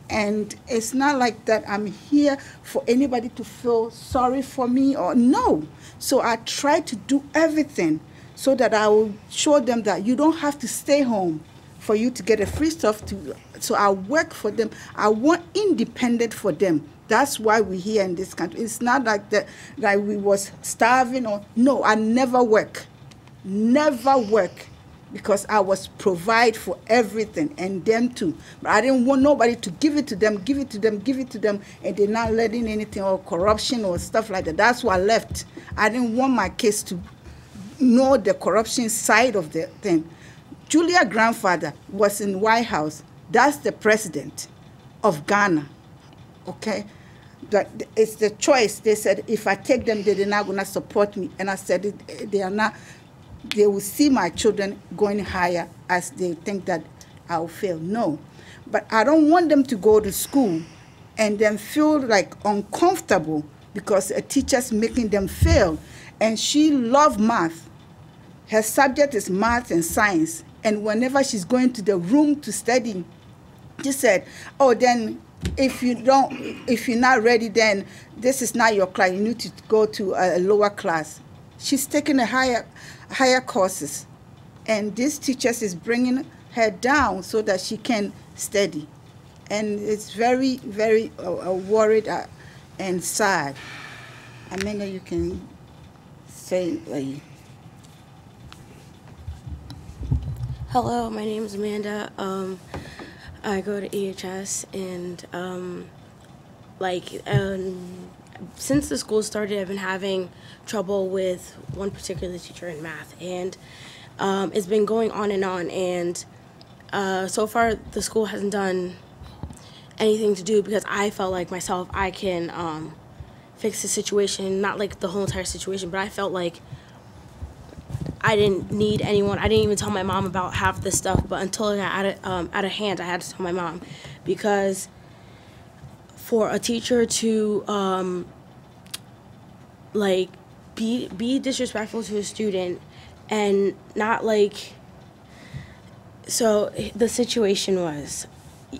And it's not like that I'm here for anybody to feel sorry for me or no. So I try to do everything so that I will show them that you don't have to stay home for you to get a free stuff. So I work for them. I want independent for them. That's why we're here in this country. It's not like that, like we was starving or, no, I never work. Never work. Because I was provide for everything and them too. But I didn't want nobody to give it to them, and they're not letting anything or corruption or stuff like that. That's why I left. I didn't want my kids to know the corruption side of the thing. Julia's grandfather was in White House. That's the president of Ghana, okay? But it's the choice. They said, if I take them, they're not going to support me. And I said, they are not. They will see my children going higher as they think that I'll fail. No. But I don't want them to go to school and then feel like uncomfortable because a teacher's making them fail. And she loves math. Her subject is math and science. And whenever she's going to the room to study, she said, oh, then if you're not ready, then this is not your class. You need to go to a lower class. She's taking a higher courses, and these teachers is bringing head down so that she can steady. And it's very, very worried and sad. Amanda, you can say, like, hello, my name is Amanda. I go to EHS, and since the school started, I've been having trouble with one particular teacher in math, and it's been going on, and so far the school hasn't done anything to do, because I felt like myself I can fix the situation, not like the whole entire situation, but I felt like I didn't need anyone. I didn't even tell my mom about half this stuff, but until it got out of hand, I had to tell my mom, because for a teacher to like be disrespectful to a student and not like, so the situation was,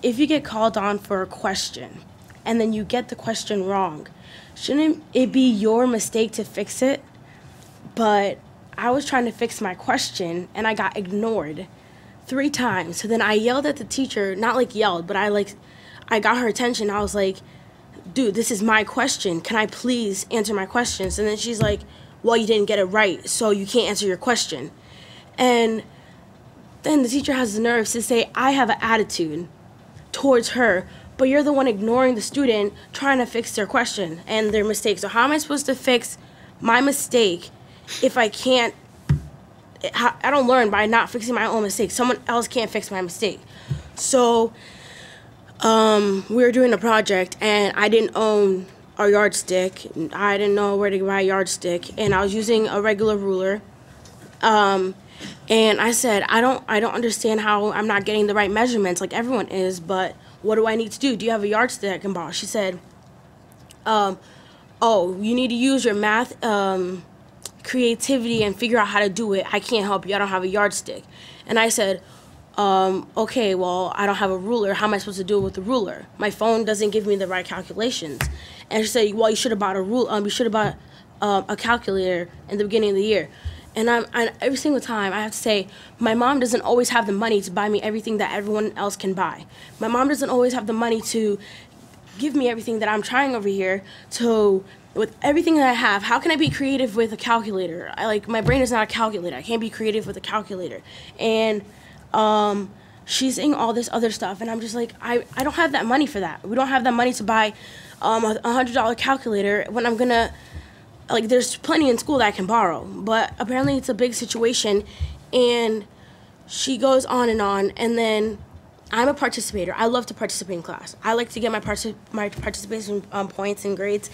if you get called on for a question and then you get the question wrong, shouldn't it be your mistake to fix it? But I was trying to fix my question and I got ignored 3 times. So then I yelled at the teacher, not like yelled, but I got her attention. I was like, dude, this is my question. Can I please answer my questions? And then she's like, well, you didn't get it right, so you can't answer your question. And then the teacher has the nerve to say, I have an attitude towards her, but you're the one ignoring the student trying to fix their question and their mistake. So how am I supposed to fix my mistake if I can't, I don't learn by not fixing my own mistake. Someone else can't fix my mistake. So we were doing a project and I didn't own our yardstick. I didn't know where to buy a yardstick, and I was using a regular ruler. And I said, I don't understand how I'm not getting the right measurements like everyone is, but what do I need to do? Do you have a yardstick I can borrow? She said, oh, you need to use your math creativity and figure out how to do it. I can't help you. I don't have a yardstick. And I said, okay, well, I don't have a ruler. How am I supposed to do it with the ruler? My phone doesn't give me the right calculations. And she said, well, you should have bought a ruler. You should have bought a calculator in the beginning of the year. And every single time I have to say, my mom doesn't always have the money to buy me everything that everyone else can buy. My mom doesn't always have the money to give me everything that I'm trying over here. So with everything that I have, how can I be creative with a calculator? My brain is not a calculator. I can't be creative with a calculator. And she's saying all this other stuff, and I'm just like, I don't have that money for that. We don't have that money to buy a $100 calculator when I'm gonna, there's plenty in school that I can borrow, but apparently it's a big situation. And she goes on, and then I'm a participator. I love to participate in class. I like to get my participation points and grades.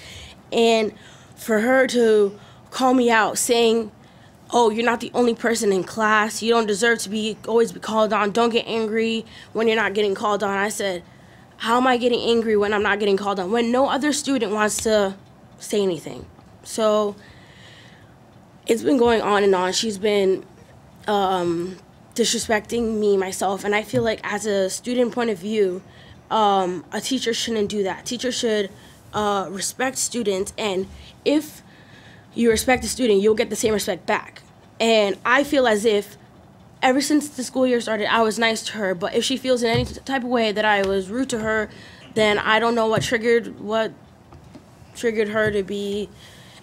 And for her to call me out saying, oh, you're not the only person in class, you don't deserve to always be called on, don't get angry when you're not getting called on. I said, how am I getting angry when I'm not getting called on, when no other student wants to say anything? So it's been going on and on. She's been disrespecting me, myself, and I feel like as a student point of view, a teacher shouldn't do that. Teacher should respect students, and if you respect a student, you'll get the same respect back. And I feel as if ever since the school year started, I was nice to her, but if she feels in any type of way that I was rude to her, then I don't know what triggered her to be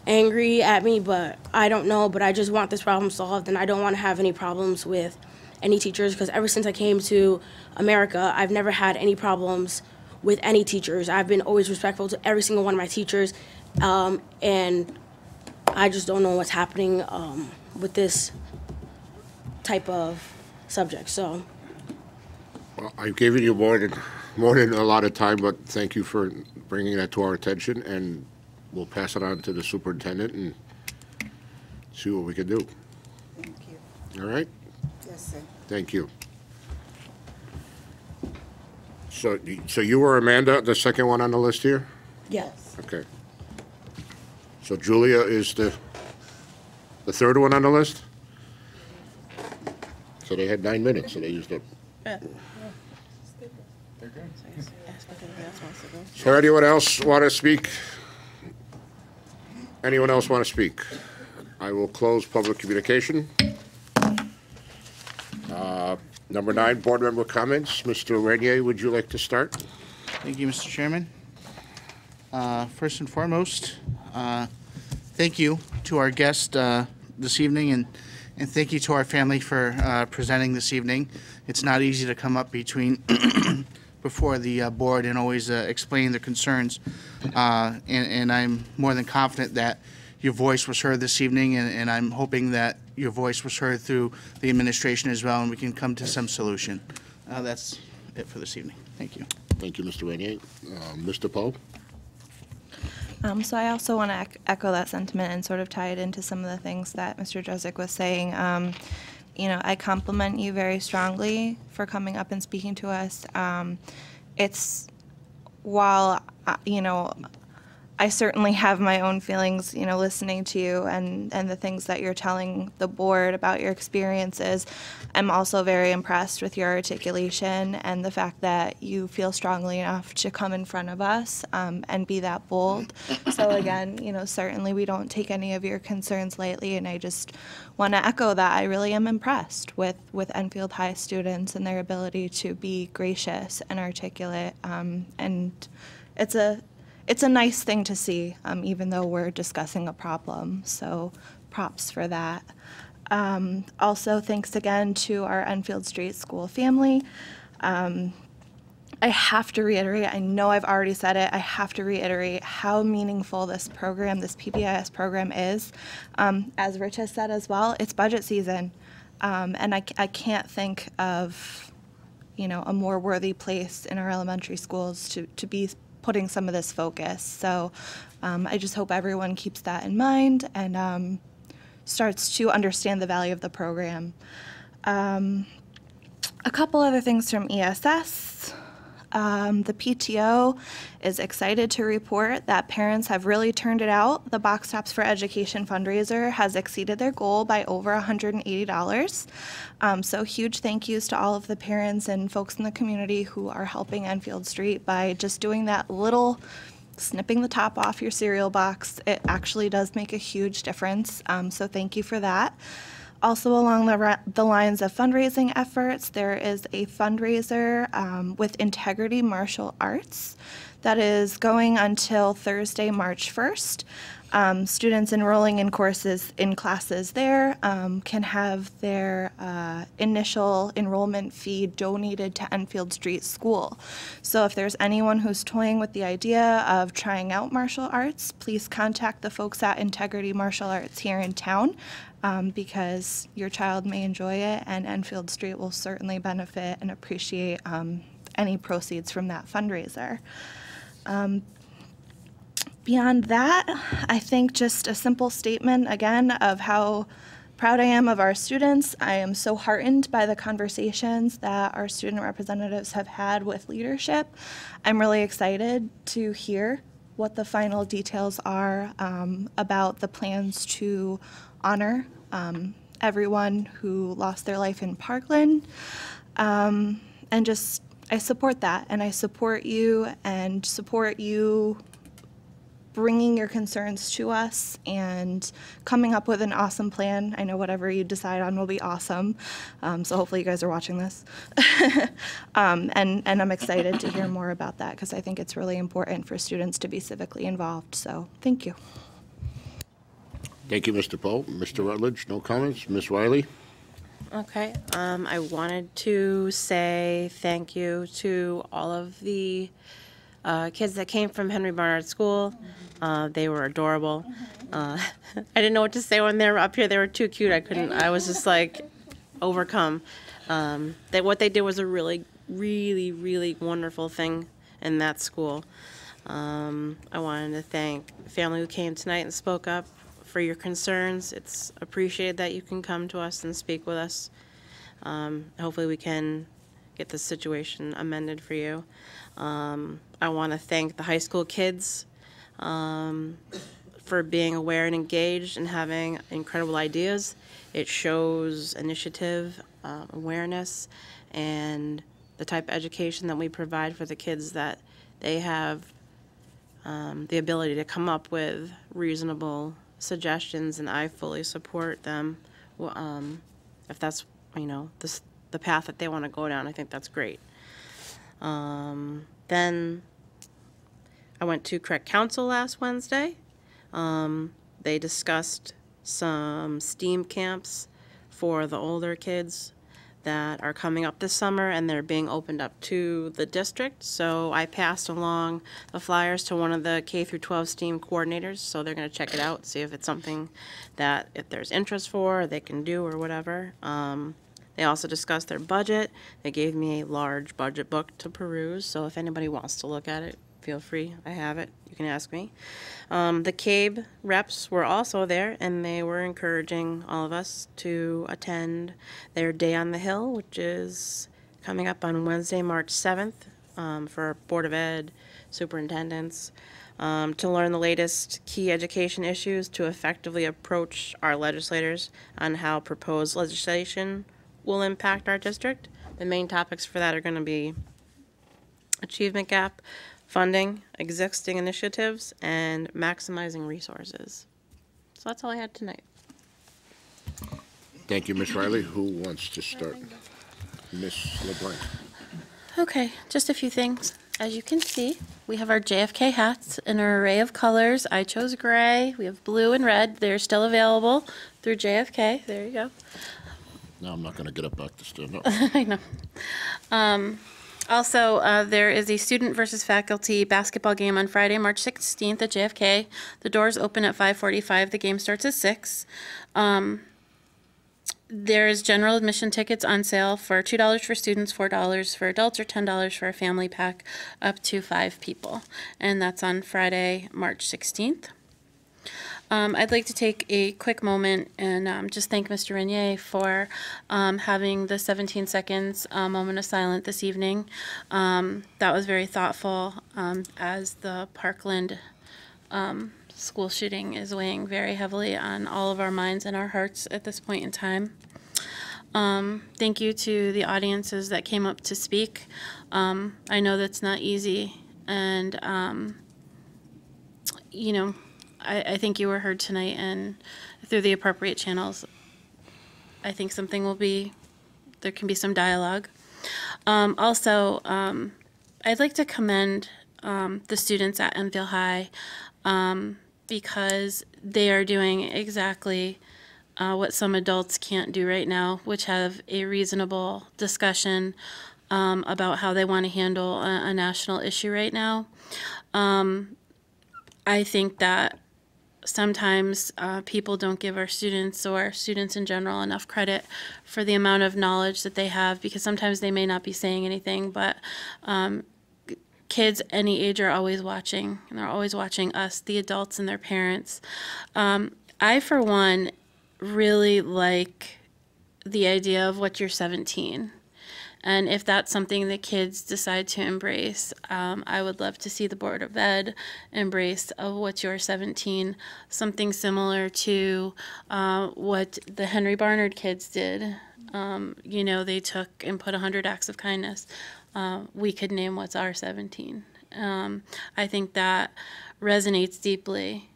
angry at me, but I don't know. But I just want this problem solved, and I don't want to have any problems with any teachers, because ever since I came to America, I've never had any problems with any teachers. I've been always respectful to every single one of my teachers, and I just don't know what's happening with this type of subject. So, well, I've given you more than a lot of time, but thank you for bringing that to our attention, and we'll pass it on to the superintendent and see what we can do. Thank you. All right? Yes, sir. Thank you. So you were Amanda, the second one on the list here? yes. Okay. So Julia is the third one on the list? So they had 9 minutes, so they used it. So anyone else want to speak? Anyone else want to speak? I will close public communication. Number 9, board member comments. Mr. Renier, would you like to start? Thank you, Mr. Chairman. First and foremost, thank you to our guest this evening, and thank you to our family for presenting this evening. It's not easy to come up before the board and always explain the concerns, and I'm more than confident that your voice was heard this evening, and I'm hoping that your voice was heard through the administration as well, and we can come to some solution. That's it for this evening. Thank you. Thank you, Mr. Renier. Mr. Poe? So I also want to echo that sentiment and sort of tie it into some of the things that Mr. Jezik was saying. You know, I compliment you very strongly for coming up and speaking to us. While, you know, I certainly have my own feelings, you know, listening to you and the things that you're telling the board about your experiences. I'm also very impressed with your articulation and the fact that you feel strongly enough to come in front of us and be that bold. So again, you know, certainly we don't take any of your concerns lightly, and I just want to echo that. I really am impressed with Enfield High students and their ability to be gracious and articulate, and it's a nice thing to see, even though we're discussing a problem. So props for that. Also, thanks again to our Enfield Street School family. I have to reiterate, I know I've already said it, I have to reiterate how meaningful this program, this PBIS program is. As Rich has said as well, it's budget season. And I can't think of, you know, a more worthy place in our elementary schools to be putting some of this focus. So I just hope everyone keeps that in mind and starts to understand the value of the program. A couple other things from ESS. The PTO is excited to report that parents have really turned it out. The Box Tops for Education fundraiser has exceeded their goal by over $180. So huge thank yous to all of the parents and folks in the community who are helping Enfield Street by just doing that little snipping the top off your cereal box. It actually does make a huge difference. So thank you for that. Also, along the lines of fundraising efforts, there is a fundraiser with Integrity Martial Arts that is going until Thursday, March 1st. Students enrolling in classes there can have their initial enrollment fee donated to Enfield Street School. So if there's anyone who's toying with the idea of trying out martial arts, please contact the folks at Integrity Martial Arts here in town. Because your child may enjoy it, and Enfield Street will certainly benefit and appreciate any proceeds from that fundraiser. Beyond that, I think just a simple statement again of how proud I am of our students. I am so heartened by the conversations that our student representatives have had with leadership. I'm really excited to hear what the final details are about the plans to honor everyone who lost their life in Parkland. And just, I support that, and I support you bringing your concerns to us and coming up with an awesome plan. I know whatever you decide on will be awesome, so hopefully you guys are watching this. And I'm excited to hear more about that because I think it's really important for students to be civically involved, so thank you. Thank you, Mr. Poe. Mr. Rutledge, no comments. Ms. Riley? Okay. I wanted to say thank you to all of the kids that came from Henry Barnard School. They were adorable. I didn't know what to say when they were up here. They were too cute. I was just like overcome. What they did was a really, really, really wonderful thing in that school. I wanted to thank the family who came tonight and spoke up for your concerns. It's appreciated that you can come to us and speak with us. Hopefully we can get the situation amended for you. I want to thank the high school kids for being aware and engaged and having incredible ideas. It shows initiative, awareness, and the type of education that we provide for the kids, that they have the ability to come up with reasonable suggestions, and I fully support them. If that's, you know, the path that they want to go down. I think that's great. Then I went to Correct Council last Wednesday. They discussed some STEAM camps for the older kids that are coming up this summer, and they're being opened up to the district. So I passed along the flyers to one of the K through 12 STEAM coordinators, so they're going to check it out, see if it's something that if there's interest for, they can do or whatever. They also discussed their budget. They gave me a large budget book to peruse, so if anybody wants to look at it, feel free. I have it. You can ask me. The CABE reps were also there, and they were encouraging all of us to attend their Day on the Hill, which is coming up on Wednesday, March 7th, for Board of Ed, superintendents, to learn the latest key education issues to effectively approach our legislators on how proposed legislation will impact our district. The main topics for that are going to be achievement gap, funding, existing initiatives, and maximizing resources. So that's all I had tonight. Thank you, Ms. Riley. Who wants to start? Ms. LeBlanc. Okay, just a few things. As you can see, we have our JFK hats in an array of colors. I chose gray. We have blue and red. They're still available through JFK. There you go. No, I'm not going to get up back to stand up. I know. Also, there is a student versus faculty basketball game on Friday, March 16th at JFK. The doors open at 5:45. The game starts at 6. There's general admission tickets on sale for $2 for students, $4 for adults, or $10 for a family pack up to 5 people. And that's on Friday, March 16th. I'd like to take a quick moment and just thank Mr. Renier for having the 17 seconds moment of silence this evening. That was very thoughtful as the Parkland school shooting is weighing very heavily on all of our minds and our hearts at this point in time. Thank you to the audiences that came up to speak. I know that's not easy, and you know, I think you were heard tonight, and through the appropriate channels, I think there can be some dialogue. Also, I'd like to commend the students at Enfield High because they are doing exactly what some adults can't do right now, which have a reasonable discussion about how they want to handle a national issue right now. I think that sometimes people don't give our students or students in general enough credit for the amount of knowledge that they have, because sometimes they may not be saying anything, but kids any age are always watching, and they're always watching us, the adults, and their parents. I, for one, really like the idea of what you're 17. And if that's something that kids decide to embrace, I would love to see the Board of Ed embrace of what's your 17, something similar to what the Henry Barnard kids did. You know, they took and put 100 acts of kindness. We could name what's our 17. I think that resonates deeply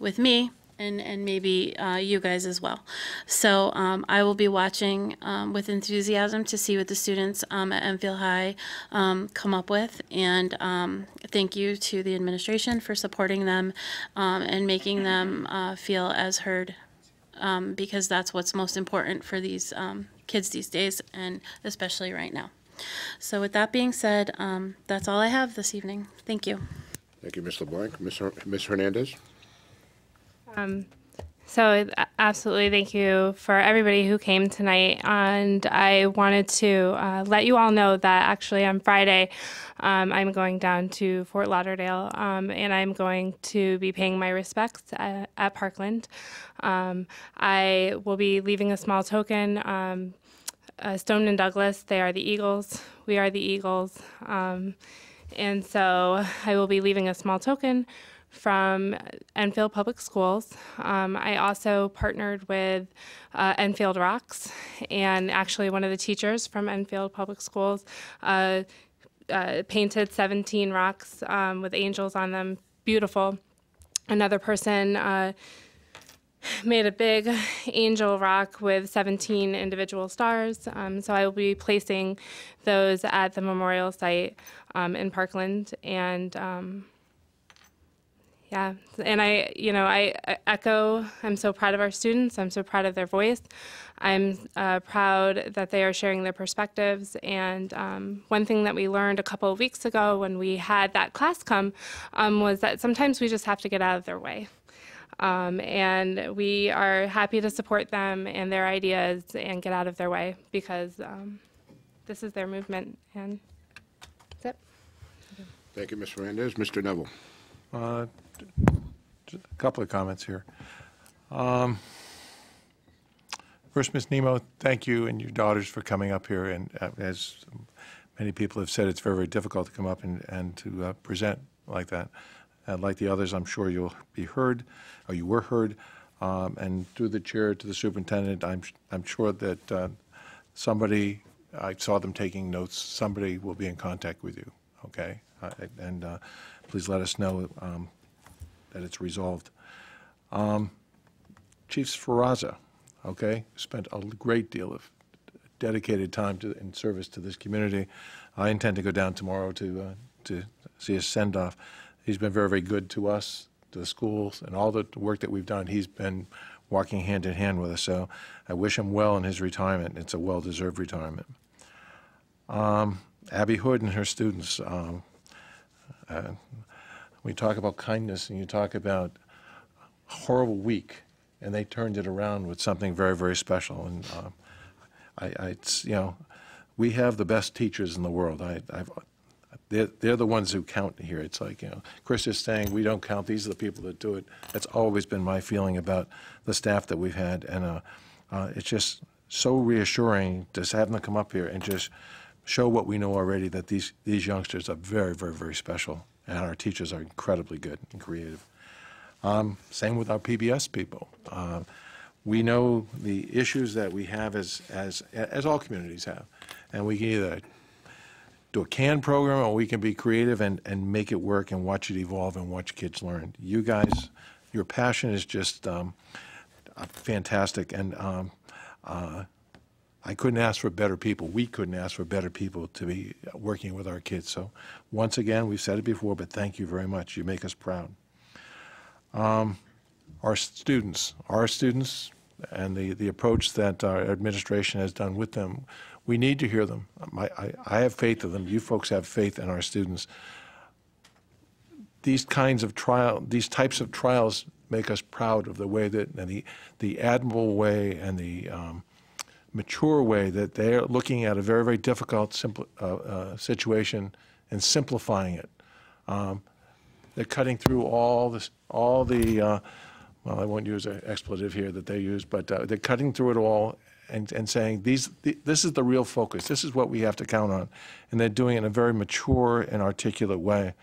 with me. And maybe you guys as well. So I will be watching with enthusiasm to see what the students at Enfield High come up with. And thank you to the administration for supporting them and making them feel as heard, because that's what's most important for these kids these days, and especially right now. So with that being said, that's all I have this evening. Thank you. Thank you, Ms. LeBlanc. Ms. Hernandez? So absolutely thank you for everybody who came tonight, and I wanted to let you all know that actually on Friday I'm going down to Fort Lauderdale, and I'm going to be paying my respects at Parkland. I will be leaving a small token. Stone and Douglas, they are the Eagles, we are the Eagles, and so I will be leaving a small token from Enfield Public Schools. I also partnered with Enfield Rocks, and actually one of the teachers from Enfield Public Schools painted 17 rocks with angels on them. Beautiful. Another person made a big angel rock with 17 individual stars. So I will be placing those at the memorial site in Parkland. And yeah, and I echo, I'm so proud of our students. I'm so proud of their voice. I'm proud that they are sharing their perspectives. And one thing that we learned a couple of weeks ago when we had that class come was that sometimes we just have to get out of their way. And we are happy to support them and their ideas and get out of their way because this is their movement. And that's it. Thank you, Ms. Fernandez. Mr. Neville. Just a couple of comments here. First, Ms. Nemo, thank you and your daughters for coming up here. And as many people have said, it's very, very difficult to come up and to present like that. Like the others, I'm sure you'll be heard, or you were heard. And through the chair to the superintendent, I'm sure that somebody, I saw them taking notes, somebody will be in contact with you, okay? And please let us know that it's resolved. Chief Sferrazza, okay, spent a great deal of dedicated time in service to this community. I intend to go down tomorrow to see a send-off. He's been very, very good to us, to the schools, and all the work that we've done. He's been walking hand in hand with us, so I wish him well in his retirement. It's a well-deserved retirement. Abby Hood and her students, we talk about kindness and you talk about a horrible week, and they turned it around with something very, very special. And it's, we have the best teachers in the world. They're the ones who count here. It's like, Chris is saying we don't count. These are the people that do it. That's always been my feeling about the staff that we've had. And it's just so reassuring to have them come up here and just show what we know already, that these youngsters are very, very, very special. And our teachers are incredibly good and creative. Same with our PBS people. We know the issues that we have as all communities have. And we can either do a canned program, or we can be creative and make it work and watch it evolve and watch kids learn. You guys, your passion is just fantastic, and I couldn't ask for better people. We couldn't ask for better people to be working with our kids. So once again, we've said it before, but thank you very much. You make us proud. Our students and the approach that our administration has done with them, we need to hear them. I have faith in them. You folks have faith in our students. These types of trials make us proud of the way that, and the admirable way and the mature way that they're looking at a very, very difficult situation and simplifying it. They're cutting through all the well, I won't use an expletive here that they use, but they're cutting through it all and saying this is the real focus. This is what we have to count on. And they're doing it in a very mature and articulate way.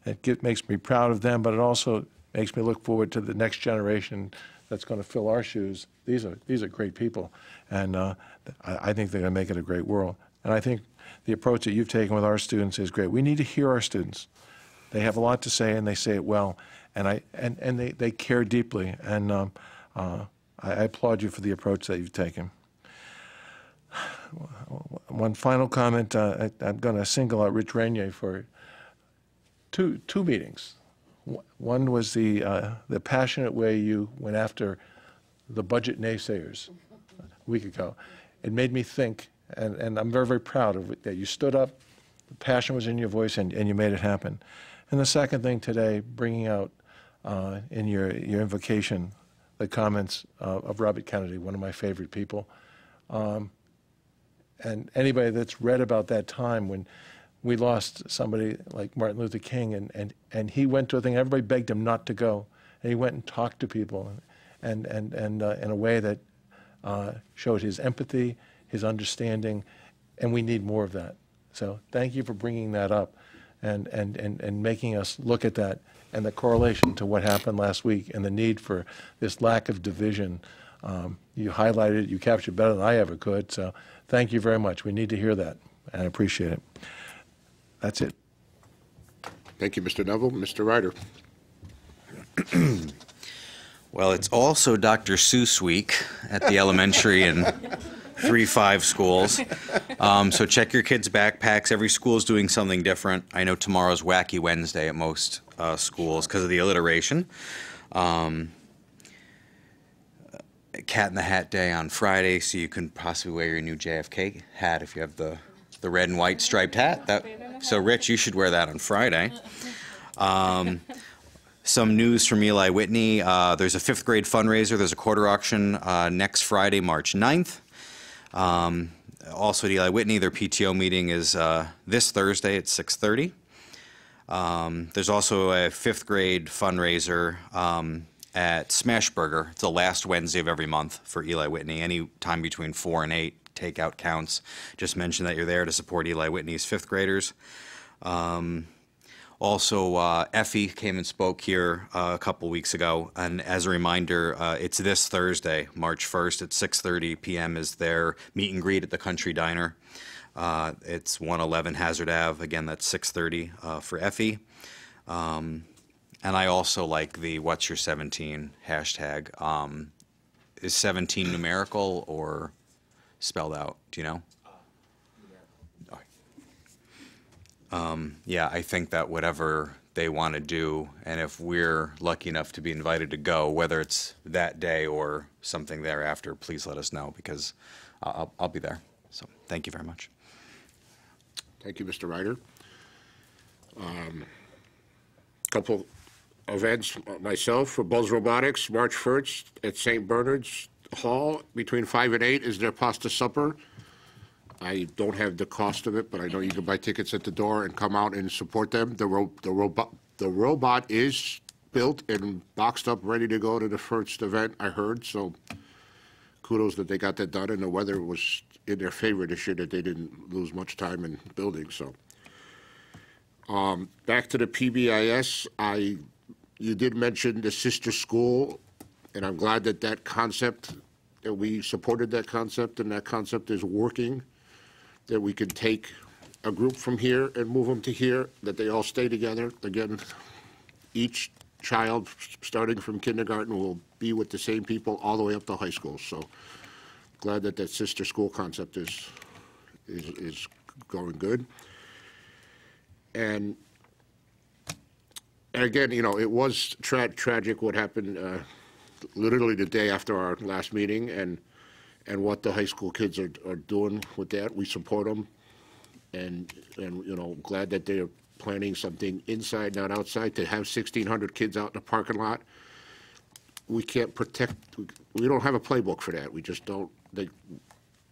It makes me proud of them, but it also makes me look forward to the next generation that's going to fill our shoes. These are great people, and I think they're going to make it a great world. And I think the approach that you've taken with our students is great. We need to hear our students. They have a lot to say, and they say it well, and they care deeply. And I applaud you for the approach that you've taken. One final comment. I'm going to single out Rich Rainier for two meetings. One was the passionate way you went after the budget naysayers a week ago. It made me think, and I'm very, very proud of it, that you stood up, the passion was in your voice, and you made it happen. And the second thing today, bringing out in your invocation the comments of Robert Kennedy, one of my favorite people. And anybody that's read about that time when we lost somebody like Martin Luther King, and he went to a thing, everybody begged him not to go, and he went and talked to people, and in a way that showed his empathy, his understanding, and we need more of that. So thank you for bringing that up and making us look at that and the correlation to what happened last week and the need for this lack of division. You highlighted it, you captured better than I ever could, so thank you very much. We need to hear that, and I appreciate it. That's it. Thank you, Mr. Neville. Mr. Ryder. Well, it's also Dr. Seuss week at the elementary and 3-5 schools. So check your kids' backpacks. Every school is doing something different. I know tomorrow's Wacky Wednesday at most schools because of the alliteration. Cat in the Hat Day on Friday, so you can possibly wear your new JFK hat if you have the red and white striped hat. So, Rich, you should wear that on Friday. Some news from Eli Whitney. There's a 5th grade fundraiser. There's a quarter auction next Friday, March 9th. Also at Eli Whitney, their PTO meeting is this Thursday at 6:30. There's also a 5th grade fundraiser at Smashburger. It's the last Wednesday of every month for Eli Whitney. Any time between 4 and 8, takeout counts. Just mention that you're there to support Eli Whitney's 5th graders. Also, Effie came and spoke here a couple weeks ago, and as a reminder, it's this Thursday, March 1st at 6:30 p.m. is their meet and greet at the Country Diner. It's 111 Hazard Ave. Again, that's 6:30 for Effie. And I also like the What's Your 17 hashtag. Is 17 numerical or spelled out? Do you know? Yeah, I think that whatever they want to do, and if we're lucky enough to be invited to go, whether it's that day or something thereafter, please let us know because I'll be there. So thank you very much. Thank you, Mr. Ryder. Couple events myself for Buzz Robotics, March 1st at St. Bernard's Hall between 5 and 8 is their pasta supper. I don't have the cost of it, but I know you can buy tickets at the door and come out and support them. The robot is built and boxed up, ready to go to the first event, I heard. So kudos that they got that done, and the weather was in their favor this year, that they didn't lose much time in building. So back to the PBIS, you did mention the sister school, and I'm glad that that concept, that we supported that concept, and that concept is working. That we can take a group from here and move them to here, that they all stay together. Again, each child starting from kindergarten will be with the same people all the way up to high school. So glad that that sister school concept is going good. And again, you know, it was tragic what happened literally the day after our last meeting, and what the high school kids are doing with that. We support them, and you know, glad that they're planning something inside, not outside. To have 1,600 kids out in the parking lot, we can't protect. We don't have a playbook for that. We just don't.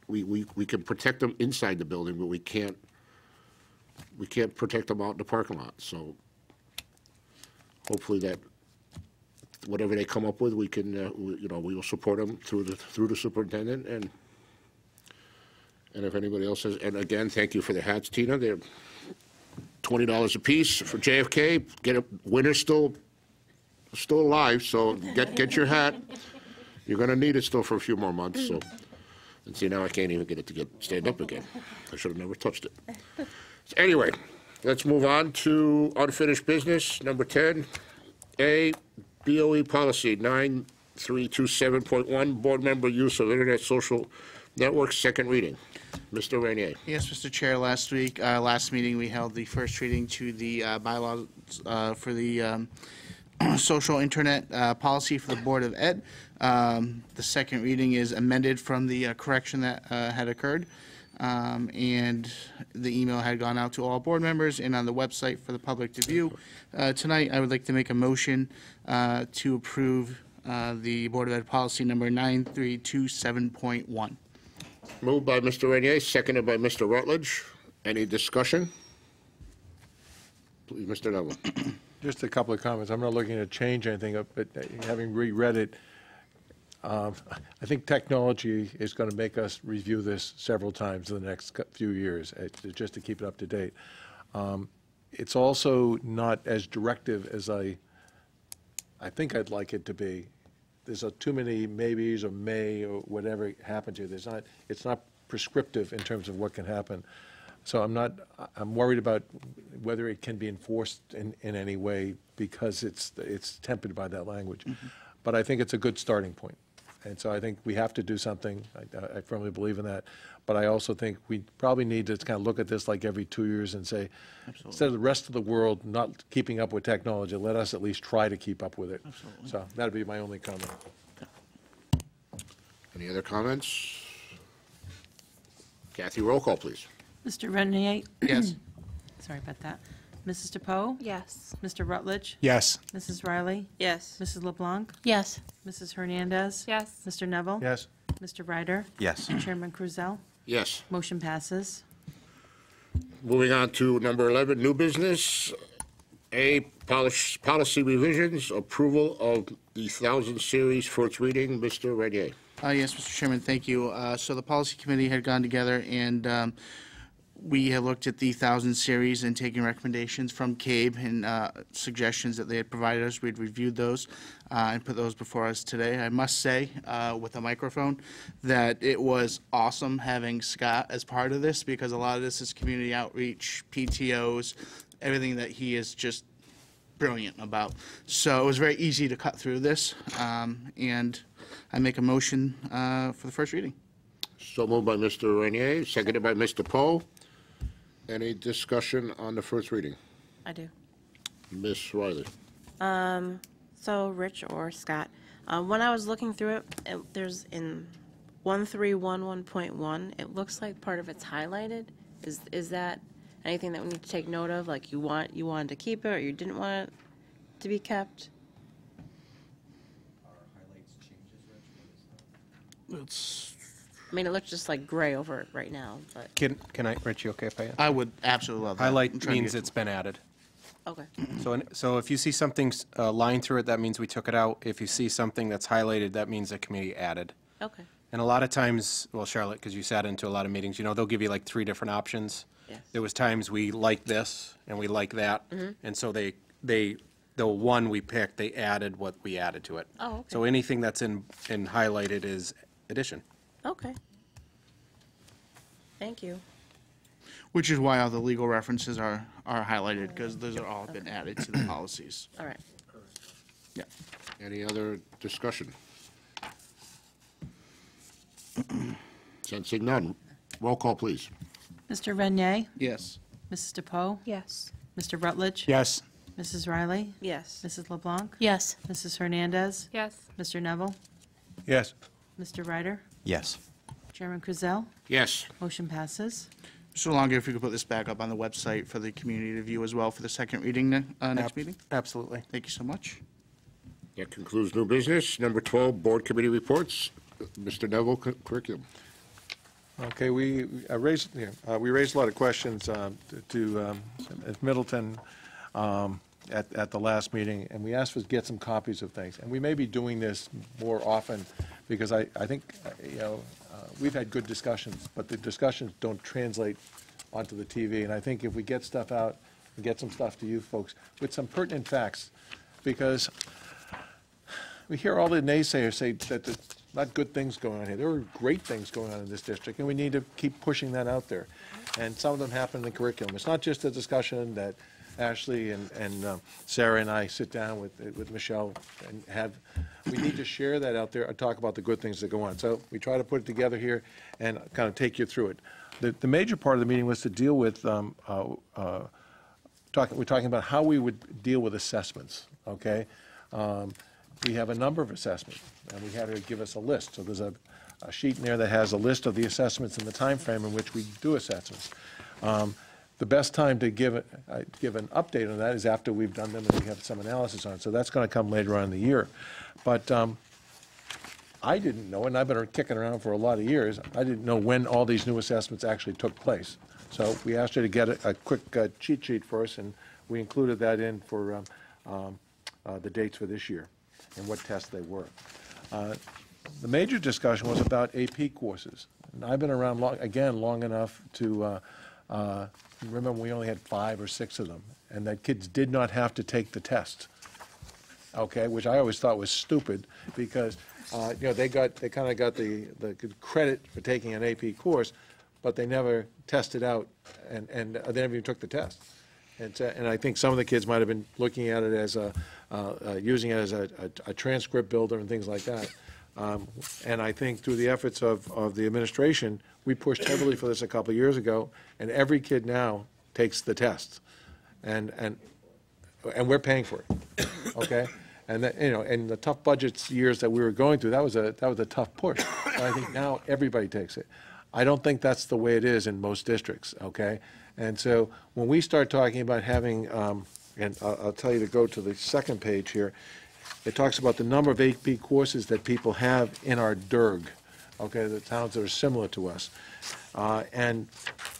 We can protect them inside the building, but we can't protect them out in the parking lot. So hopefully that whatever they come up with, we can, you know, we will support them through the superintendent, and if anybody else has. And again, thank you for the hats, Tina. They're $20 a piece for JFK. Get a winner still alive, so get your hat. You're going to need it still for a few more months. So, and see, now I can't even get it to stand up again. I should have never touched it. So anyway, let's move on to unfinished business. Number 10, A. BOE policy 9327.1, board member use of internet social networks, second reading. Mr. Renier. Yes, Mr. Chair, last meeting, we held the first reading to the bylaws for the social internet policy for the Board of Ed. The second reading is amended from the correction that had occurred. And the email had gone out to all board members and on the website for the public to view. Tonight, I would like to make a motion to approve the Board of Ed policy number 9327.1. Moved by Mr. Renier, seconded by Mr. Rutledge. Any discussion? Please, Mr. Neville. Just a couple of comments. I'm not looking to change anything, but having reread it, I think technology is going to make us review this several times in the next few years, just to keep it up to date. It's also not as directive as I think I'd like it to be. There's too many maybes or may or whatever happened to you. It's not prescriptive in terms of what can happen. So I'm worried about whether it can be enforced in any way because it's tempered by that language. but I think it's a good starting point. And so I think we have to do something. I firmly believe in that. But I also think we probably need to kind of look at this like every 2 years and say, instead of the rest of the world not keeping up with technology, let us at least try to keep up with it. Absolutely. So that'd be my only comment. Any other comments? Kathy, roll call, please. Mr. Renier? Yes. Sorry about that. Mrs. DePoe? Yes. Mr. Rutledge? Yes. Mrs. Riley? Yes. Mrs. LeBlanc? Yes. Mrs. Hernandez? Yes. Mr. Neville? Yes. Mr. Ryder? Yes. Chairman Kruzel? Yes. Motion passes. Moving on to number 11, new business. A, policy revisions, approval of the 1000 series, first reading. Mr. Renier. Yes, Mr. Chairman, thank you. So the policy committee had gone together and we have looked at the 1000 series and taken recommendations from CABE and suggestions that they had provided us. We'd reviewed those and put those before us today. I must say, with a microphone, that it was awesome having Scott as part of this because a lot of this is community outreach, PTOs, everything that he is just brilliant about. So it was very easy to cut through this, and I make a motion for the first reading. So moved by Mr. Renier, seconded by Mr. Poe. Any discussion on the first reading? I do. Ms. Riley. So Rich or Scott, when I was looking through it, there's in 1311.1, it looks like part of it's highlighted. Is that anything that we need to take note of? Like you wanted to keep it or you didn't want it to be kept? I mean, it looks just like gray over it right now, but. Can I, Rich, you okay if I? I would absolutely love that. I'm Highlight trying to means get- it's been added. Okay. So if you see something lined through it, that means we took it out. If you see something that's highlighted, that means the committee added. Okay. And a lot of times, well, Charlotte, because you sat into a lot of meetings, they'll give you like 3 different options. Yes. There was times we like this and we like that, Mhm. and so the one we picked, they added what we added to it. Oh, okay. So anything that's in highlighted is addition. Okay. Thank you. Which is why all the legal references are highlighted, because those are all been added to the policies. All right. Yeah. Any other discussion? Sensing none. Roll call, please. Mr. Renier? Yes. Mrs. DePoe? Yes. Mr. Rutledge? Yes. Mrs. Riley? Yes. Mrs. LeBlanc? Yes. Mrs. Hernandez? Yes. Mr. Neville? Yes. Mr. Ryder? Yes. Chairman Kruzel? Yes. Motion passes. Mr. Longer, if you could put this back up on the website for the community to view as well for the second reading next meeting? Absolutely. Thank you so much. That concludes new business. Number 12, board committee reports. Mr. Neville, curriculum. Okay, we raised a lot of questions to Middleton at the last meeting, and we asked to get some copies of things. And we may be doing this more often because I think, we've had good discussions, but the discussions don't translate onto the TV. And I think if we get stuff out and get some stuff to you folks with some pertinent facts, because we hear all the naysayers say that there's not good things going on here. There are great things going on in this district, and we need to keep pushing that out there. And some of them happen in the curriculum. It's not just a discussion that Ashley and Sarah and I sit down with Michelle and have. We need to share that out there and talk about the good things that go on. So we try to put it together here and kind of take you through it. The major part of the meeting was to deal with we're talking about how we would deal with assessments. Okay. We have a number of assessments, and we had to give us a list. So there's a sheet in there that has a list of the assessments and the time frame in which we do assessments. The best time to give an update on that is after we've done them and we have some analysis on it. So that's going to come later on in the year. But I didn't know, and I've been kicking around for a lot of years, I didn't know when all these new assessments actually took place. So we asked you to get a quick cheat sheet for us, and we included that in for the dates for this year and what tests they were. The major discussion was about AP courses. And I've been around long enough to remember we only had 5 or 6 of them, and that kids did not have to take the test. Okay, which I always thought was stupid because they kind of got the credit for taking an AP course, but they never tested out and they never even took the test. And I think some of the kids might have been looking at it as using it as a transcript builder and things like that. And I think through the efforts of the administration, we pushed heavily for this a couple of years ago, and every kid now takes the test. And we're paying for it, okay? And that, in the tough budgets years that we were going through, that was a tough push. But I think now everybody takes it. I don't think that's the way it is in most districts, okay? And so when we start talking about having, and I'll tell you to go to the second page here, it talks about the number of AP courses that people have in our DERG, okay, the towns that are similar to us. And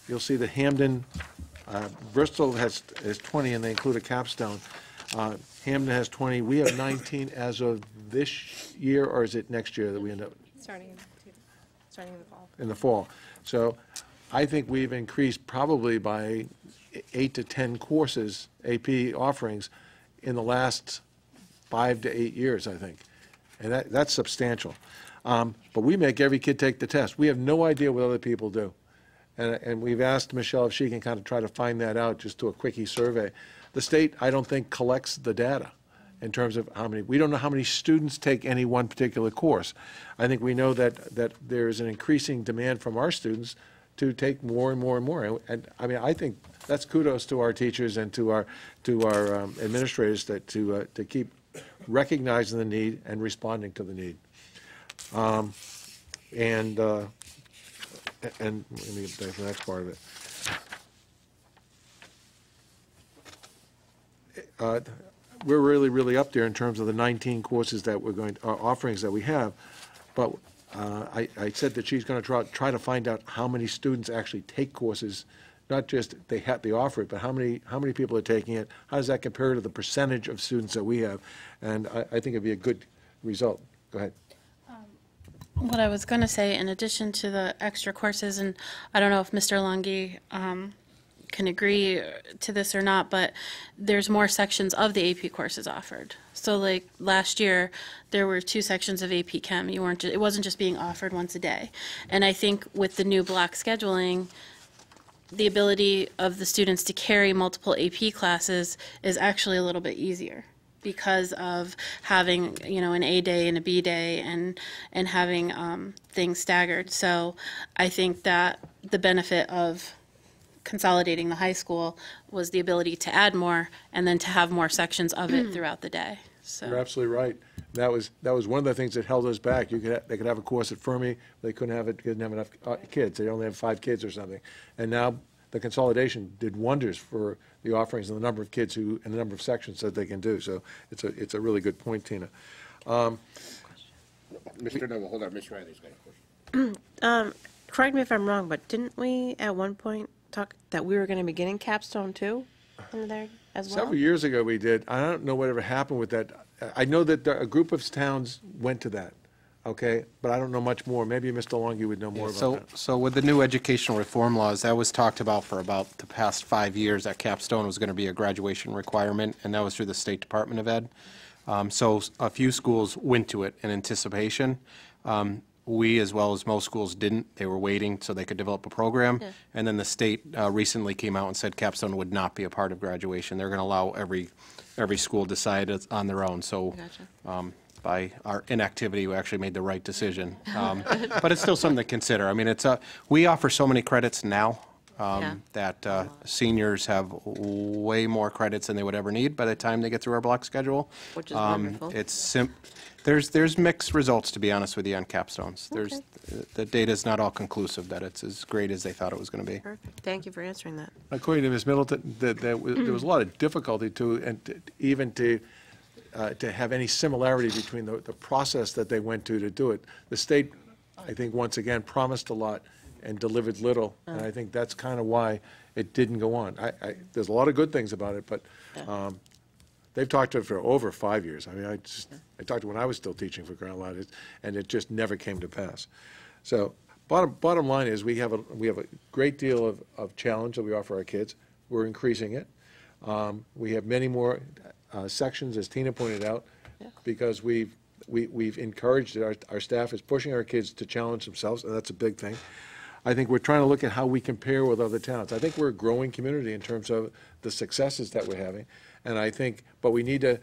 you'll see that Hamden, Bristol has 20, and they include a capstone. Hamden has 20. We have 19 as of this year, or is it next year that we end up? Starting in the fall. In the fall. So I think we've increased probably by 8 to 10 courses, AP offerings, in the last 5 to 8 years, I think. And that's substantial. But we make every kid take the test. We have no idea what other people do. And we've asked Michelle if she can kind of try to find that out, just do a quickie survey. The state, I don't think, collects the data in terms of how many. We don't know how many students take any one particular course. I think we know that there is an increasing demand from our students to take more and more and more. And I mean, I think that's kudos to our teachers and to our administrators to keep recognizing the need and responding to the need. And let me get back to the next part of it. We're really up there in terms of the 19 courses that we're offerings that we have. But I said that she's going to try to find out how many students actually take courses, not just they offer it, but how many people are taking it. How does that compare to the percentage of students that we have? And I think it'd be a good result. Go ahead. What I was going to say, in addition to the extra courses, and I don't know if Mr. Longi can agree to this or not, but there's more sections of the AP courses offered. So like last year, there were 2 sections of AP Chem. It wasn't just being offered once a day. And I think with the new block scheduling, the ability of the students to carry multiple AP classes is actually a little bit easier, because of having, an A day and a B day and having things staggered. So I think that the benefit of consolidating the high school was the ability to add more and then to have more sections of it throughout the day. So you're absolutely right. That was one of the things that held us back. They could have a course at Fermi, they couldn't have enough kids. They only have 5 kids or something. And now the consolidation did wonders for the offerings and the number of kids and the number of sections that they can do. So it's a really good point, Tina. Mr. Neville, hold on. Ms. Riley's got a question. Correct me if I'm wrong, but didn't we at one point talk that we were going to be getting capstone too in there as well? Several years ago we did. I don't know whatever happened with that. I know that a group of towns went to that. Okay, but I don't know much more. Maybe Mr. Longi would know more about that. So with the new educational reform laws, that was talked about for about the past 5 years, that capstone was going to be a graduation requirement, and that was through the State Department of Ed. So a few schools went to it in anticipation. We, as well as most schools, didn't. They were waiting so they could develop a program. Yeah. And then the state recently came out and said capstone would not be a part of graduation. They're going to allow every school to decide it on their own. So by our inactivity, we actually made the right decision. But it's still something to consider. I mean, we offer so many credits now that seniors have way more credits than they would ever need by the time they get through our block schedule. Which is wonderful. There's mixed results, to be honest with you, on capstones. The data's not all conclusive that it's as great as they thought it was going to be. Perfect. Thank you for answering that. According to Ms. Middleton, there was a lot of difficulty to have any similarity between the process that they went to do it. The state, I think, once again, promised a lot and delivered little, and I think that's kind of why it didn't go on. There's a lot of good things about it, but they've talked to it for over 5 years. I mean, I talked to it when I was still teaching for crying out loud, and it just never came to pass. So bottom line is we have a great deal of challenge that we offer our kids. We're increasing it. We have many more sections, as Tina pointed out, because we've encouraged it. Our staff is pushing our kids to challenge themselves, and that's a big thing. I think we're trying to look at how we compare with other towns. I think we're a growing community in terms of the successes that we're having. And I think, but we need to,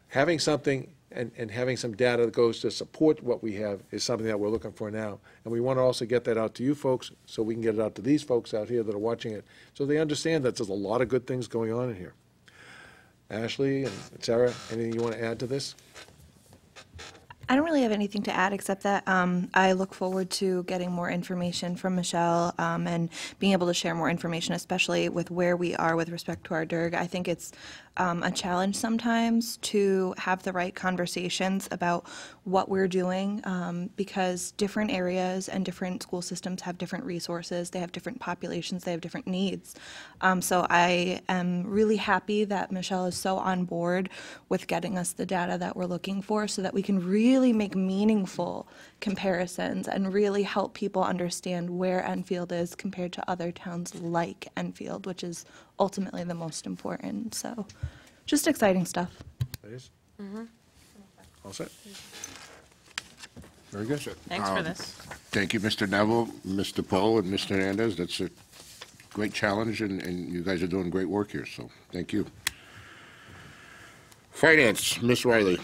having something and having some data that goes to support what we have is something that we're looking for now. And we want to also get that out to you folks so we can get it out to these folks out here that are watching it, so they understand that there's a lot of good things going on in here. Ashley and Sarah, anything you want to add to this? I don't really have anything to add except that I look forward to getting more information from Michelle and being able to share more information, especially with where we are with respect to our DIRG. I think it's a challenge sometimes to have the right conversations about what we're doing because different areas and different school systems have different resources, they have different populations, they have different needs. So I am really happy that Michelle is so on board with getting us the data that we're looking for so that we can really make meaningful comparisons and really help people understand where Enfield is compared to other towns like Enfield, which is ultimately the most important. So just exciting stuff. It is? All set? Very good. Thanks for this. Thank you, Mr. Neville, Mr. Poe, and Mr. Hernandez. That's a great challenge, and you guys are doing great work here, so thank you. Finance, Ms. Riley.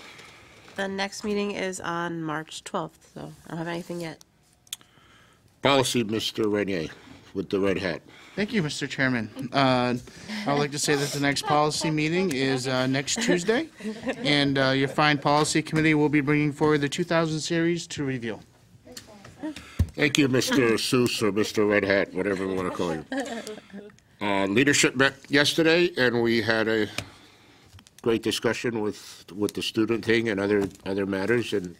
The next meeting is on March 12th, so I don't have anything yet. Policy, Mr. Renier, with the red hat. Thank you, Mr. Chairman. I would like to say that the next policy meeting is next Tuesday, and your fine policy committee will be bringing forward the 2000 series to review. Thank you, Mr. Seuss or Mr. Red Hat, whatever we want to call you. Leadership met yesterday, and we had a great discussion with the student thing and other matters, and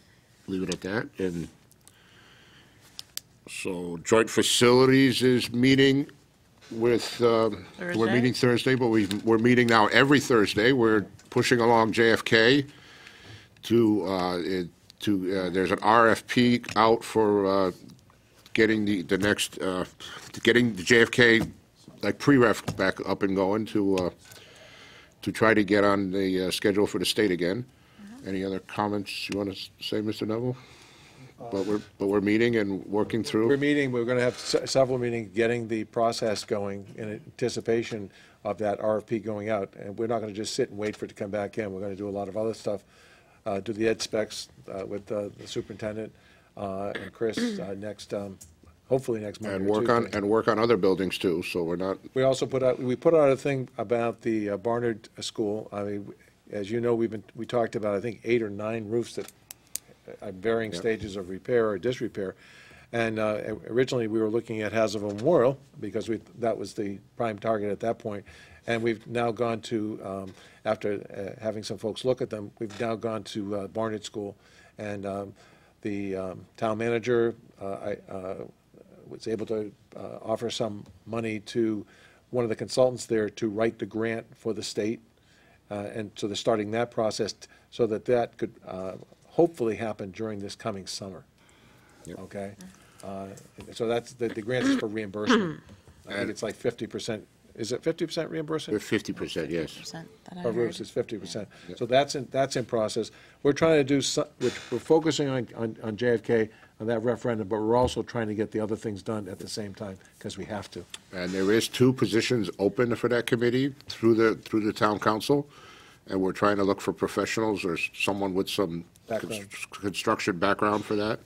leave it at that. And so joint facilities is meeting with, we're meeting Thursday, but we're meeting now every Thursday. We're pushing along JFK to there's an RFP out for getting the next, getting the JFK like pre-ref back up and going to try to get on the schedule for the state again. Any other comments you want to say, Mr. Neville? But we're meeting and working through. We're meeting. We're going to have several meetings getting the process going in anticipation of that RFP going out. And we're not going to just sit and wait for it to come back in. We're going to do a lot of other stuff. Do the ed specs with the superintendent and Chris next, hopefully next month. And work on other buildings too. So we're not. We also put out a thing about the Barnard School. I mean, as you know, we talked about I think 8 or 9 roofs that at varying stages of repair or disrepair. And originally we were looking at Hazleton Memorial because that was the prime target at that point. And we've now gone to, after having some folks look at them, we've now gone to Barnard School. And the town manager was able to offer some money to one of the consultants there to write the grant for the state. And so they're starting that process so that could hopefully happen during this coming summer. Yep. Okay? So that's, the grant is for reimbursement. I think it's like 50%. Is it 50% reimbursement? 50%, yes. 50% that I For roofs, heard. it's 50%. So that's in process. We're trying to do, we're focusing on JFK, on that referendum, but we're also trying to get the other things done at the same time, because we have to. And there is 2 positions open for that committee through the town council, and we're trying to look for professionals or someone with some construction background for that.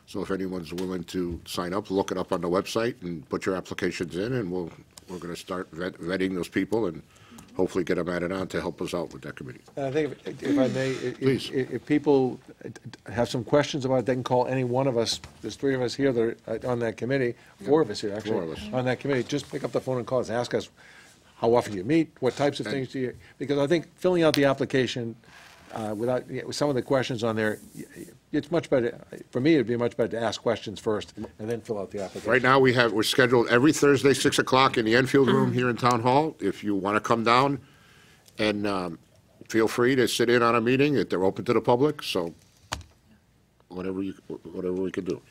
So if anyone's willing to sign up, look it up on the website and put your applications in, and we're going to start vetting those people and hopefully get them added on to help us out with that committee. And I think, if I may, if people have some questions about it, they can call any one of us. There's 3 of us here that are on that committee, 4 of us here, actually, 4 of us. on that committee. Just pick up the phone and call us, ask us how often you meet, what types of things do you, because I think filling out the application with some of the questions on there, it's much better, for me, it'd be much better to ask questions first and then fill out the application. Right now, we're scheduled every Thursday, 6 o'clock in the Enfield room here in Town Hall. If you want to come down, and feel free to sit in on a meeting, if they're open to the public, so whatever we can do.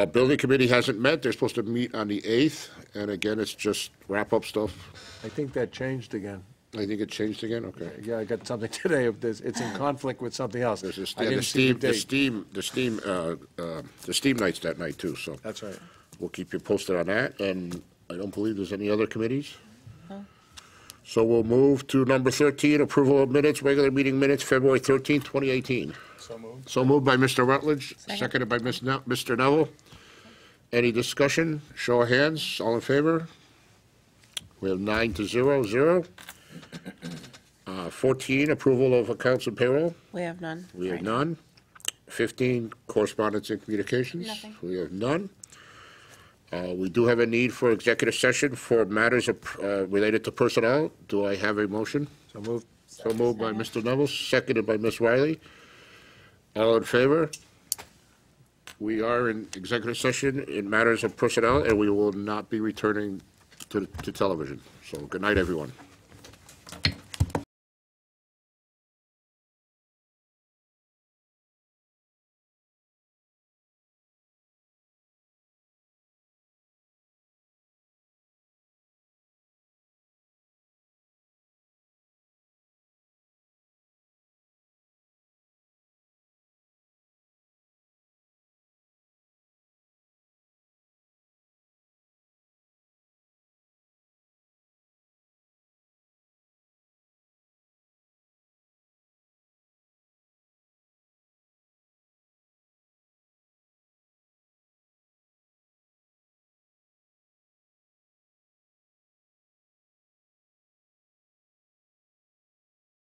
Building committee hasn't met. They're supposed to meet on the 8th, and again, it's just wrap-up stuff. I think that changed again. I think it changed again, okay. Yeah, I got something today of this, it's in conflict with something else. There's this, I yeah, didn't see the date. the steam nights that night too, so. That's right. We'll keep you posted on that, and I don't believe there's any other committees. So we'll move to number 13, approval of minutes, regular meeting minutes, February 13th, 2018. So moved. So moved by Mr. Rutledge, seconded by Mr. Neville. Any discussion? Show of hands, all in favor? We have 9-0. 14, approval of accounts and payroll. We have none. We have none. 15, correspondence and communications. Nothing. We have none. We do have a need for executive session for matters related to personnel. Do I have a motion? So moved. So moved by Mr. Neville, seconded by Ms. Riley. All in favor? We are in executive session in matters of personnel, and we will not be returning to television. So good night, everyone.